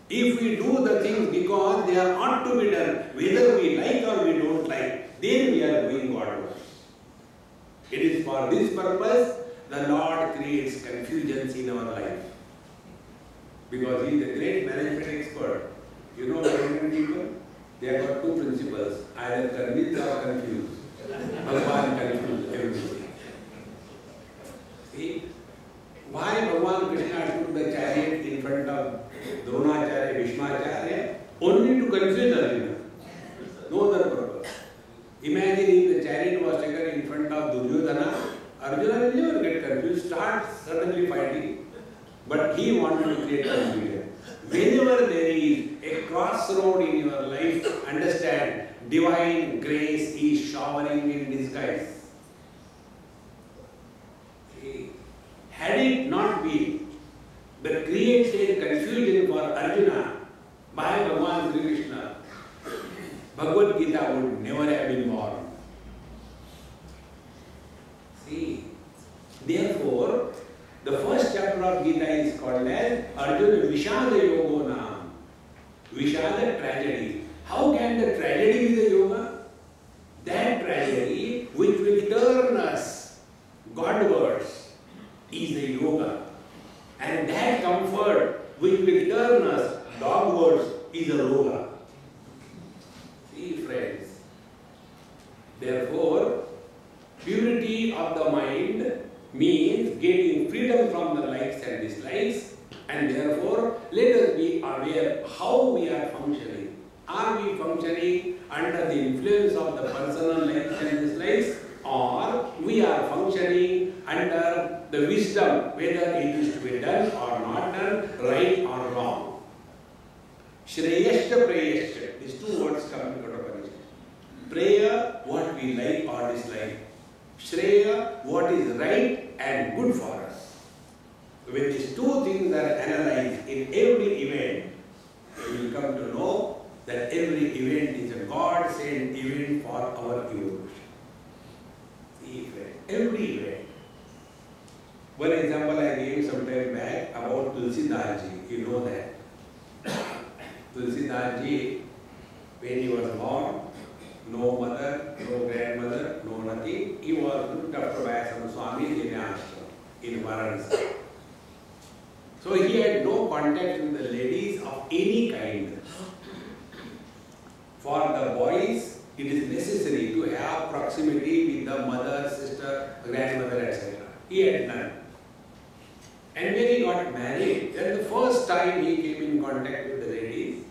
If we do the things because they are ought to be done, whether we like or we don't like, then we are going Godwards. It is for this purpose the Lord creates confusions in our life. Because He is a great management expert. You know management people? They have got 2 principles, either convince or confuse. Bhagavan confused everything. See? Why Bhagavan Krishna took the chariot in front of Dronacharya, Bhishmacharya? Only to confuse Arjuna. No other purpose. Imagine if the chariot was taken in front of Duryodhana, Arjuna will never get confused, start suddenly fighting. But he wanted to create confusion. Whenever there is a crossroad in your life, understand divine grace is showering in disguise. See? Had it not been the created confusion for Arjuna by Bhagavan Sri Krishna, Bhagavad Gita would never have been born. See, therefore, the first chapter of Gita is called as Arjuna Vishada Yogo Nam. Vishada, tragedy. How can the tragedy be the yoga? That tragedy which will turn us Godwards is the yoga. And that comfort which will turn us dogwards is the yoga. See, friends. Therefore, purity of the mind means getting freedom from the likes and dislikes, and therefore let us be aware how we are functioning. Are we functioning under the influence of the personal likes and dislikes, or we are functioning under the wisdom whether it is to be done or not done, right or wrong? Shreyashya Prayashya. These two words come in Kathopanishad. Prayer, what we like or dislike. Shreya, what is right and good for us. When these two things are analyzed in every event, we will come to know that every event is a God-sent event for our evolution. Every event. One example I gave some time back about Tulsi Das Ji. You know that. Tulsi Das Ji, when he was born, no mother, no grandmother, no nothing. He was looked after by some Swami in Varanasi. So he had no contact with the ladies of any kind. For the boys, it is necessary to have proximity with the mother, sister, grandmother, etc. He had none. And when he got married, then the first time he came in contact with the ladies,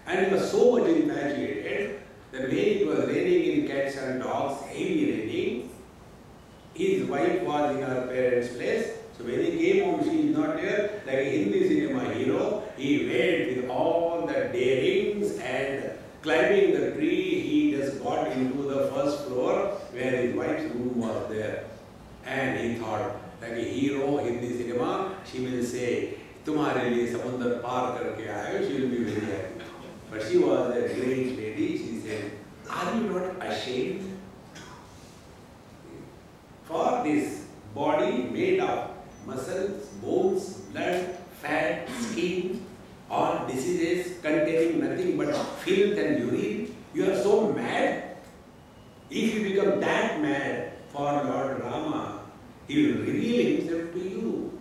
and he was so much infatuated that when it was raining in cats and dogs, heavy raining, his wife was in her parents' place. So when he came home, she is not there. Like a Hindi cinema hero, he went with all the darings and climbing the tree, he just got into the first floor where his wife's room was there. And he thought, like a hero, Hindi cinema, she will say, "Tumhare liye samundar paar karke aaye," she will be very happy. But she was a great lady. She said, "Are you not ashamed for this body made of muscles, bones, blood, fat, skin, all diseases containing nothing but filth and urine? You are so mad. If you become that mad for Lord Rama, he will reveal himself to you."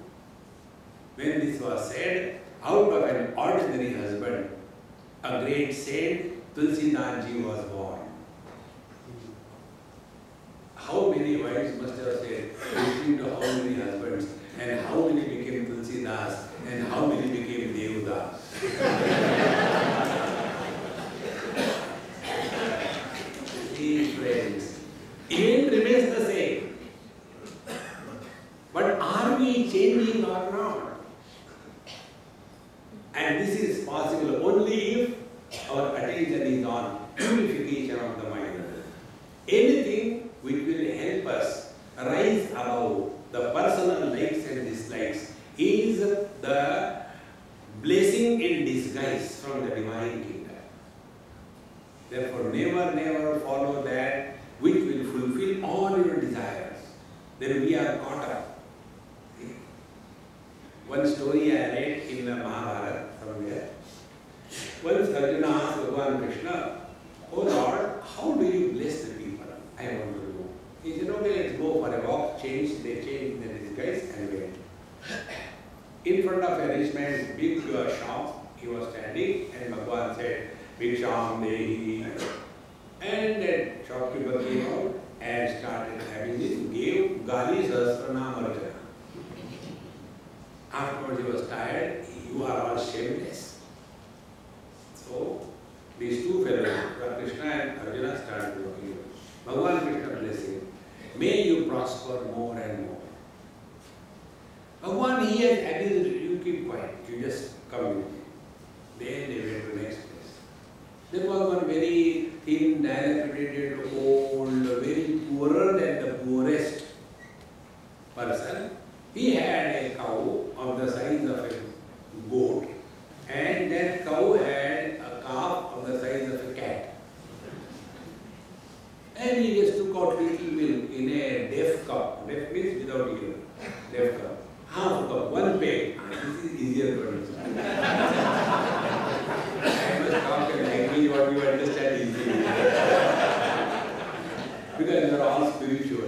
When this was said, out of an ordinary husband, a great saint, Tulsi Das Ji was born. How many wives must have said, listening to how many husbands, and how many became Tulsi Das, and how many became Devdas. Dear friends, event remains the same. But are we changing or not? And this is possible only if our attention is on purification of the mind. Anything which will help us rise above the personal likes and dislikes is the blessing in disguise from the divine kingdom. Therefore, never follow that which will fulfill all your desires. Then we are caught up. One story I read in the Mahabharata somewhere. Once Arjuna asked Bhagavan Krishna, "Oh Lord, how do you bless the people? I want to know." He said, "Okay, let's go for a walk." They changed their disguise and went. In front of a rich man's big shop, he was standing, and Bhagavan said, "Bhiksham dehi." And that shopkeeper came out and started having this, gave Gali Sahasranam Arjuna. Afterwards he was tired. "You are all shameless." So these two fellows, Krishna and Arjuna, started working. Bhagavan Krishna bless him. "May you prosper more and more." Bhagavan, he has added, "You keep quiet, you just come with me." Then they went to the next place. There was one very thin, dilapidated, old, very poorer than the poorest person. He had a cow of the size of a goat, and that cow had a calf of the size of a cat. And he just took out little milk in a deaf cup. Deaf means without ear. Deaf cup. Half a cup, one peg. This is easier to understand. I must talk a language what you understand easily. Because you are all spiritual.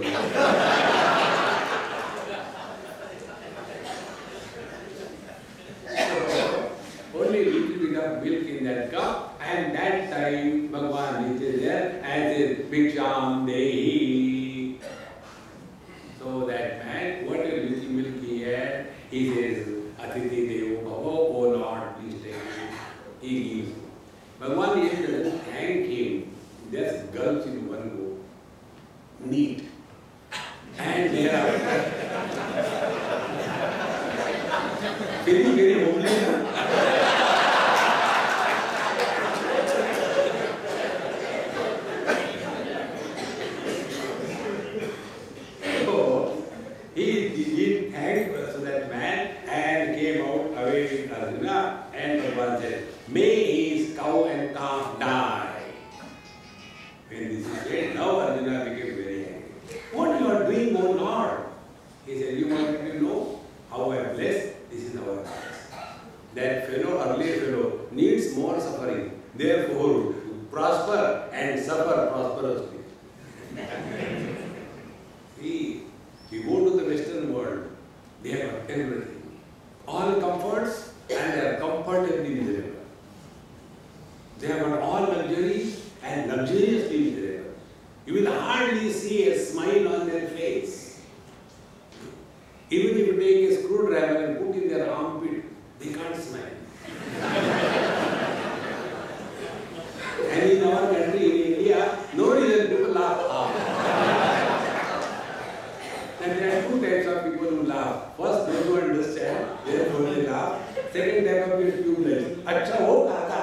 Only little bit of milk in that cup, and that time Bhagavan is there and says, "Bhiksham dehi." So that man, whatever little milk he had, he says, "Atiti devo bhavo," "Oh Lord, please take it." He gives. Bhagavan doesn't thank him, just gulps in one go. Neat. And thereafter, feeling very homely. that fellow, earlier fellow, needs more suffering. Therefore, prosper and suffer prosperously. See, you go to the Western world, they have got everything. All comforts and they are comfortably miserable. They have got all luxuries and luxuriously miserable. You will hardly see a smile on their face. Even if you take a screwdriver and put in their armpit, they can't smile. And in our country, in India, no reason people laugh. And there are two types of people who laugh. First, those who understand, therefore they laugh. Second type of people who like, Acha ho kaka.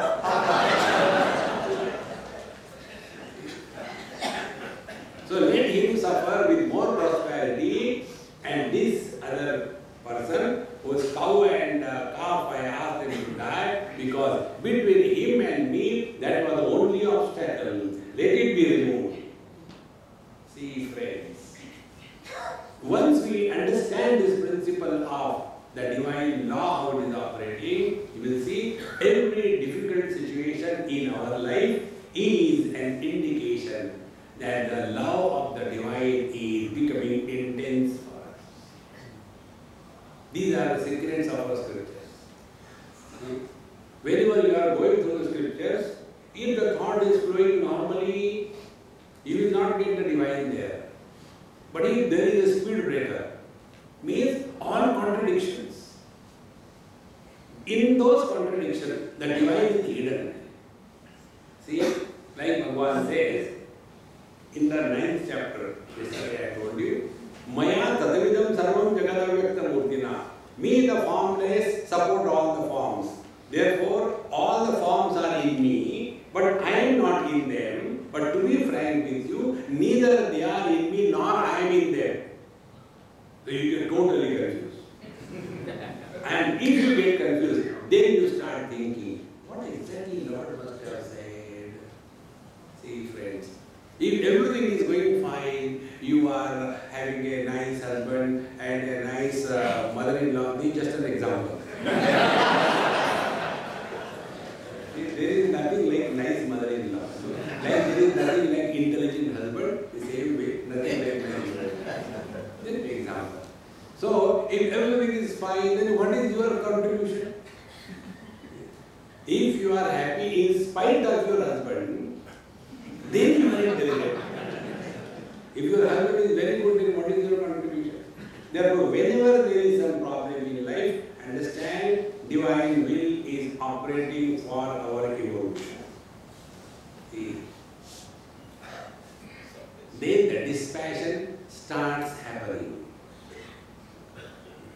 So let him suffer with more prosperity, and this other person whose cow and calf, I asked him to die, because between him and me, that was the only obstacle. Let it be removed. See, friends, once we understand this principle of the divine law, how it is operating, you will see every difficult situation in our life is an indication that the love of the divine is becoming intense for us. These are the secrets of our scriptures. Whenever you are going through the scriptures, if the thought is flowing normally, you will not get the divine there. But if there is a speed breaker, means all contradictions. In those contradictions, the divine is hidden. See, like Bhagavan says, in the 9th chapter, yesterday I told you, Maya tadavidam sarvam jagadavyakta murtina. Me, the formless, support all the forms. Therefore, all the forms are in me, but I am not in them. But to be frank with you, neither they are in me nor I am in them. So you get totally confused. And if you get confused, then you start thinking, what exactly Lord must have said? See, friends, if everything is going fine, you are having a nice husband and a nice mother-in-law, this is just an example. There is nothing like nice mother-in-law. Like there is nothing like intelligent husband, the same way, nothing like nice mother-in-law. Just an example. So, if everything is fine, then what is your contribution? If you are happy in spite of your husband, then you are intelligent. If your husband is very good, then what is your contribution? Therefore, whenever there is some problem in life, understand divine will is operating for our evolution. See? Then the dispassion starts happening.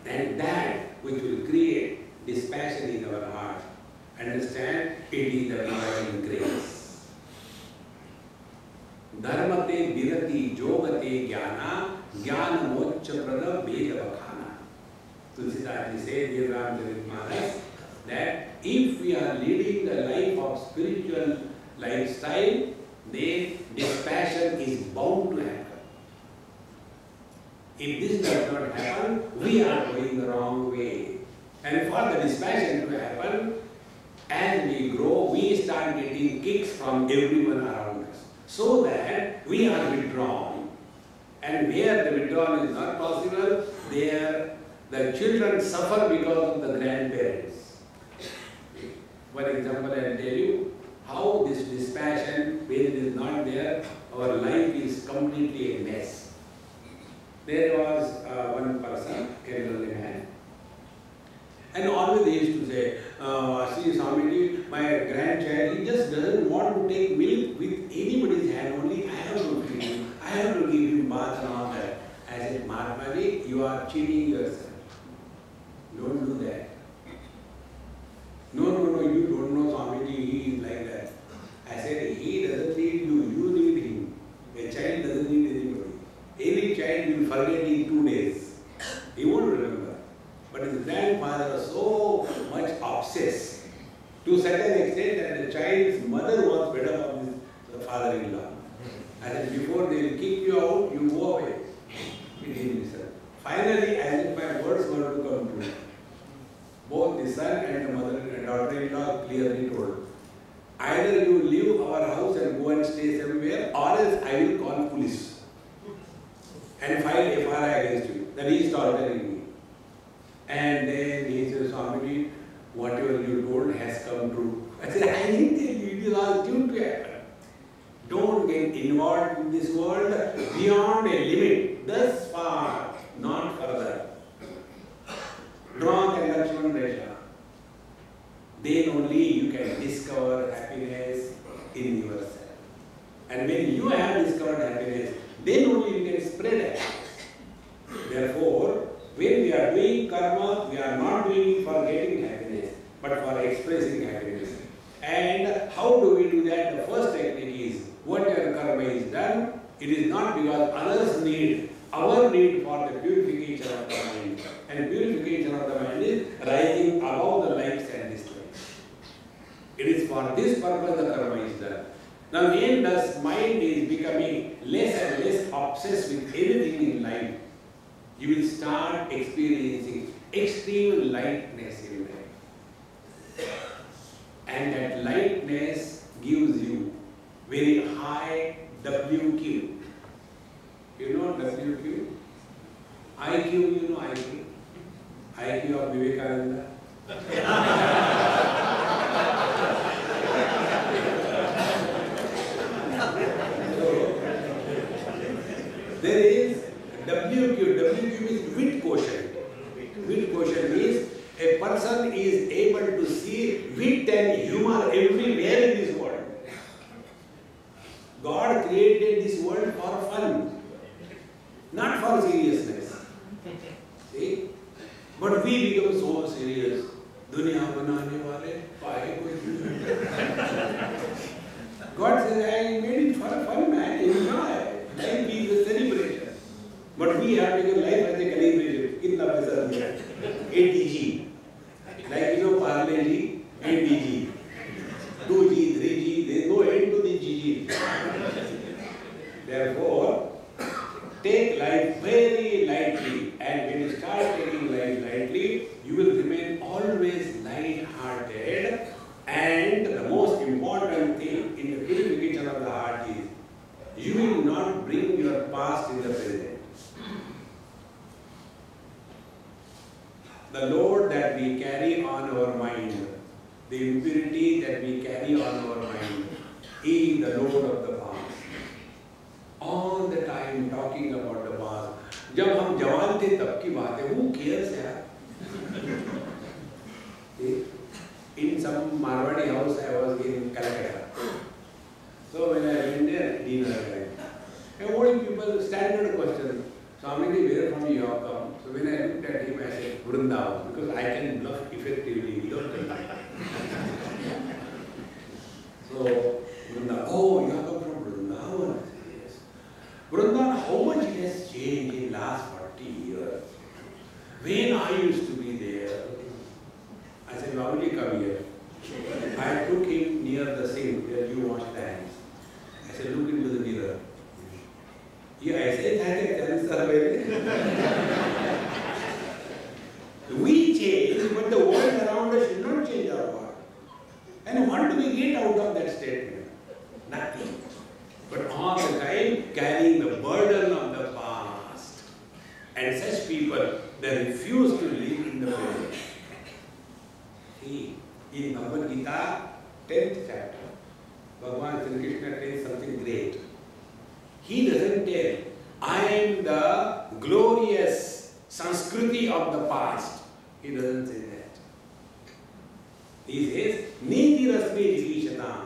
And that which will create dispassion in our heart, understand it is the divine grace. Dharmate virati jogate jnana jnana moksha prada veda vakhana. Tulsidas says, dear Ramcharitmanas, that if we are leading the life of spiritual lifestyle, then dispassion is bound to happen. If this does not happen, we are going the wrong way. And for the dispassion to happen, as we grow, we start getting kicks from everyone around us, so that we are withdrawn. And where the withdrawal is not possible, there the children suffer because of the grandparents. For example, I will tell you how this dispassion, when it is not there, our life is completely a mess. There was one person, elderly man, and always he used to say, see Swamiji, my grandchild, he just doesn't want to take milk with anybody's hand, only I have to feed him, I have to give him bath and all that. I said, Mahatmaji, you are cheating yourself. Don't do that. No, you don't know Swamiji, he is like that. I said, he doesn't need you, you need him. A child doesn't need anybody. Any child will forget in 2 days. He won't remember. But his grandfather was so much obsessed to such an extent that the child's mother was fed up of his father-in-law. I said, before they will kick you out, you go away. He didn't listen. Finally, as if my words were to come true, both the son and the mother and daughter-in-law clearly told, either you leave our house and go and stay somewhere, or else I will call police and file FIR against you. That he is torturing me. And then he says, Swami, whatever you told has come true. I said, I didn't tell you, it is all due to happen. Don't get involved in this world beyond a limit. Thus far, not further. Draw the Lakshman Resha. Then only you can discover happiness in yourself. And when you have discovered happiness, then only you can spread happiness. Therefore, when we are doing karma, we are not doing it for getting happiness, but for expressing happiness. And how do we do that? The first technique is, whatever karma is done, it is not because others need, our need for the purification of the mind. And purification of the mind is rising above the likes and dislikes. It is for this purpose the karma is done. Now, when the mind is becoming less and less obsessed with anything in life, you will start experiencing extreme lightness in life. And that lightness gives you very high WQ. You know WQ? IQ, you know IQ? IQ of Vivekananda. So, there is WQ. WQ is wit quotient. Wit quotient means a person is able to see wit and humor everywhere in this world. God created this world for fun, not for seriousness. See? But we become so serious. Dunya banane wale, pahe koi. God says, I made it for fun, man. Enjoy. Life is a celebration. But we have taken life as a calibration. Kitna paisa diya? 8DG. Like you know, Parle G, 8DG. 2G, 3G, there is no end to the GG. Therefore, take life very lightly, and when you start taking life lightly, you will remain always light-hearted. And the most important thing in the purification of the heart is, you will not bring your past in the present. The load that we carry on our mind, the impurity that we carry on our mind, is the load of the past. All the time talking about the past. जब हम जवान थे तब की बात है. Who cares यार? In some Marwadi house I was in Calcutta. So when I went there, dinner time. And old people, standard question. Swami, where from you have come? So when I looked at him, I said, Vrindavan, because I can bluff effectively without contact. So, Vrindavan, oh, you have come from Vrindavan? I said, yes. Vrindavan, how much it has changed in last 40 years? When I used to be there, I said, Babuji, come here. I took him near the sink where you wash the hands. I said, look into the mirror. Yeah, I said, we change, but the world around us should not change our world. And what do we get out of that statement? Nothing. But all the time carrying the burden of the past. And such people, they refuse to live in the present. See, in Bhagavad Gita, 10th chapter, Bhagavan Sri Krishna tells something great. He doesn't tell, I am the glorious Sanskriti of the past. He doesn't say that. He says, Niti Rasmi Jishatam.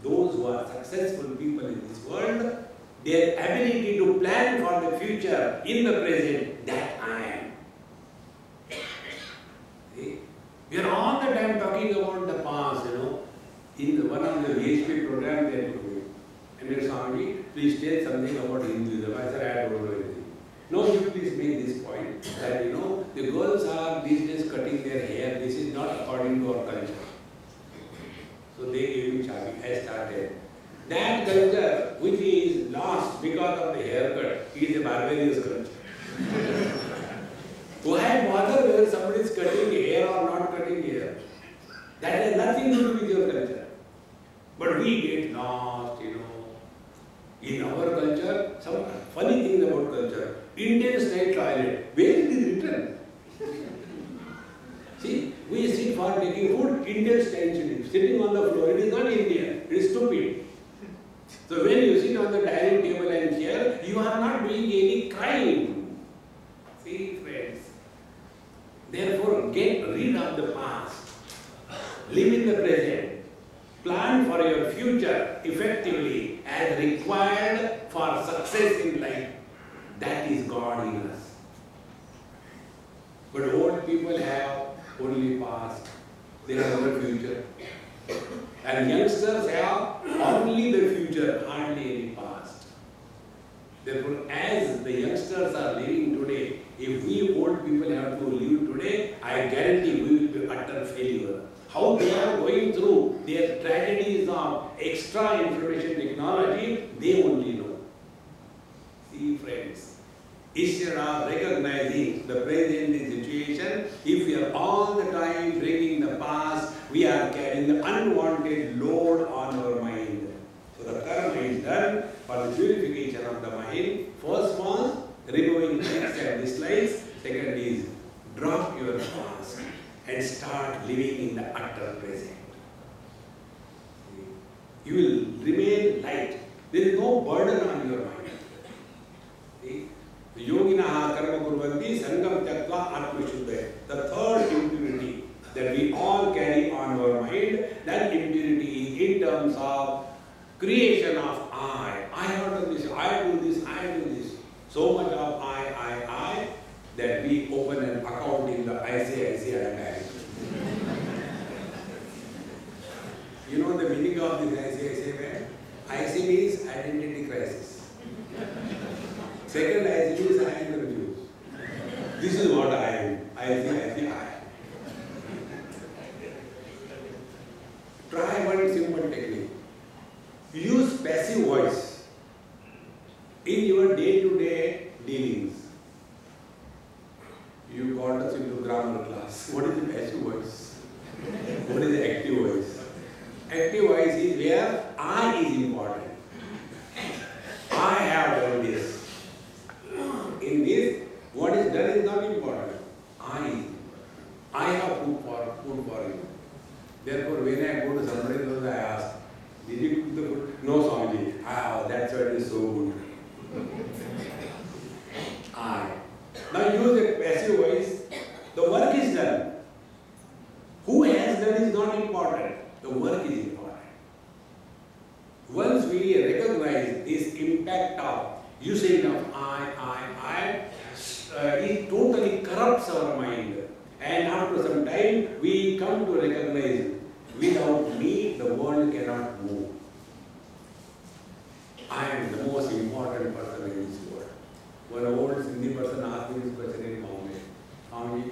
Those who are successful people in this world, their ability to plan for the future in the present, that I am. See? We are all the time talking about the past, you know. In the one of the VHP program, they told me, and they told me, please tell something about Hinduism. I said, I don't know anything. No, you please make this point that, you know, the girls are these days cutting their hair. This is not according to our culture. So they gave me chabi. I started. That culture, which is lost because of the haircut, is a barbarous culture. Why bother whether somebody is cutting hair or not cutting hair? culture. That has nothing to do with your culture. But we get lost, In our culture, some funny things about culture. Indian style toilet, where it is written? See, we sit for taking food, Indian style sitting on the floor. It is not Indian, it is stupid. So when you sit on the dining table and chair, you are not doing any crime. See, friends. Therefore, get rid of the past. Live in the present. Plan for your future effectively as required for success in life. That is God in us. But old people have only past. They have no future. And youngsters have only the future, hardly any past. Therefore, as the youngsters are living today, if we old people have to live today, I guarantee we will be utter failure. How they are going through their tragedies of extra information technology, they only know. See, friends, instead of recognizing the present situation, if we are all the time bringing the past, we are carrying the unwanted load on our mind. So the karma is done for the purification of the mind. First one, removing likes and dislikes. Second is, drop your past and start living in the utter present. You will remain light. There is no burden on your mind. See? Yoginaha karma kurvanti sangam tyaktva atmashuddha. The third impurity that we all carry on our mind, that impurity is in terms of creation of I. I have done this, I do this, I do this. So much of I, that we open an account in the ICICI Bank. You know the meaning of this ICICI Bank? IC means identity crisis. Second IC means I am confused. This is what I am. ICICI. Try one simple technique. Use passive voice in your day-to-day dealings. You got us into grammar class. What is the passive voice? What is the active voice? Active voice is where I is important. I have done this. In this, what is done is not important. I is important. I have food for you. Therefore, when I go to somebody else, I ask, did you cook the food? No, Swami. That's why it is so good. I. Now use a passive voice. The work is done. Who has done is not important. The work is important. Once we recognize this impact of usage of I, it totally corrupts our mind. And after some time, we come to recognize, without me, the world cannot move. I am the most important person in this world. One old Sindhi person asked me this question in Bombay. Swami,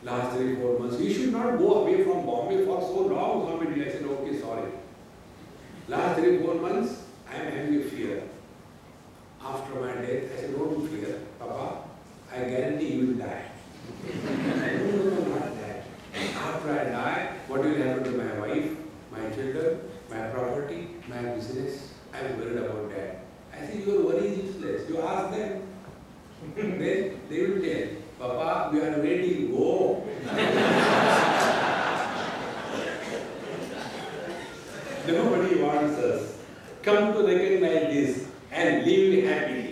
last 3-4 months, we should not go away from Bombay for so long, Swami. I said, okay, sorry. Last 3-4 months, I am having a fear. After my death, I said, don't fear, Papa. I guarantee you will die. No, not that. After I die, what will happen to my wife, my children, my property, my business? I am worried about that. I said, your worry is useless. You ask them. Then they will tell, Papa, we are ready, go. Nobody wants us. Come to recognize this and live happily.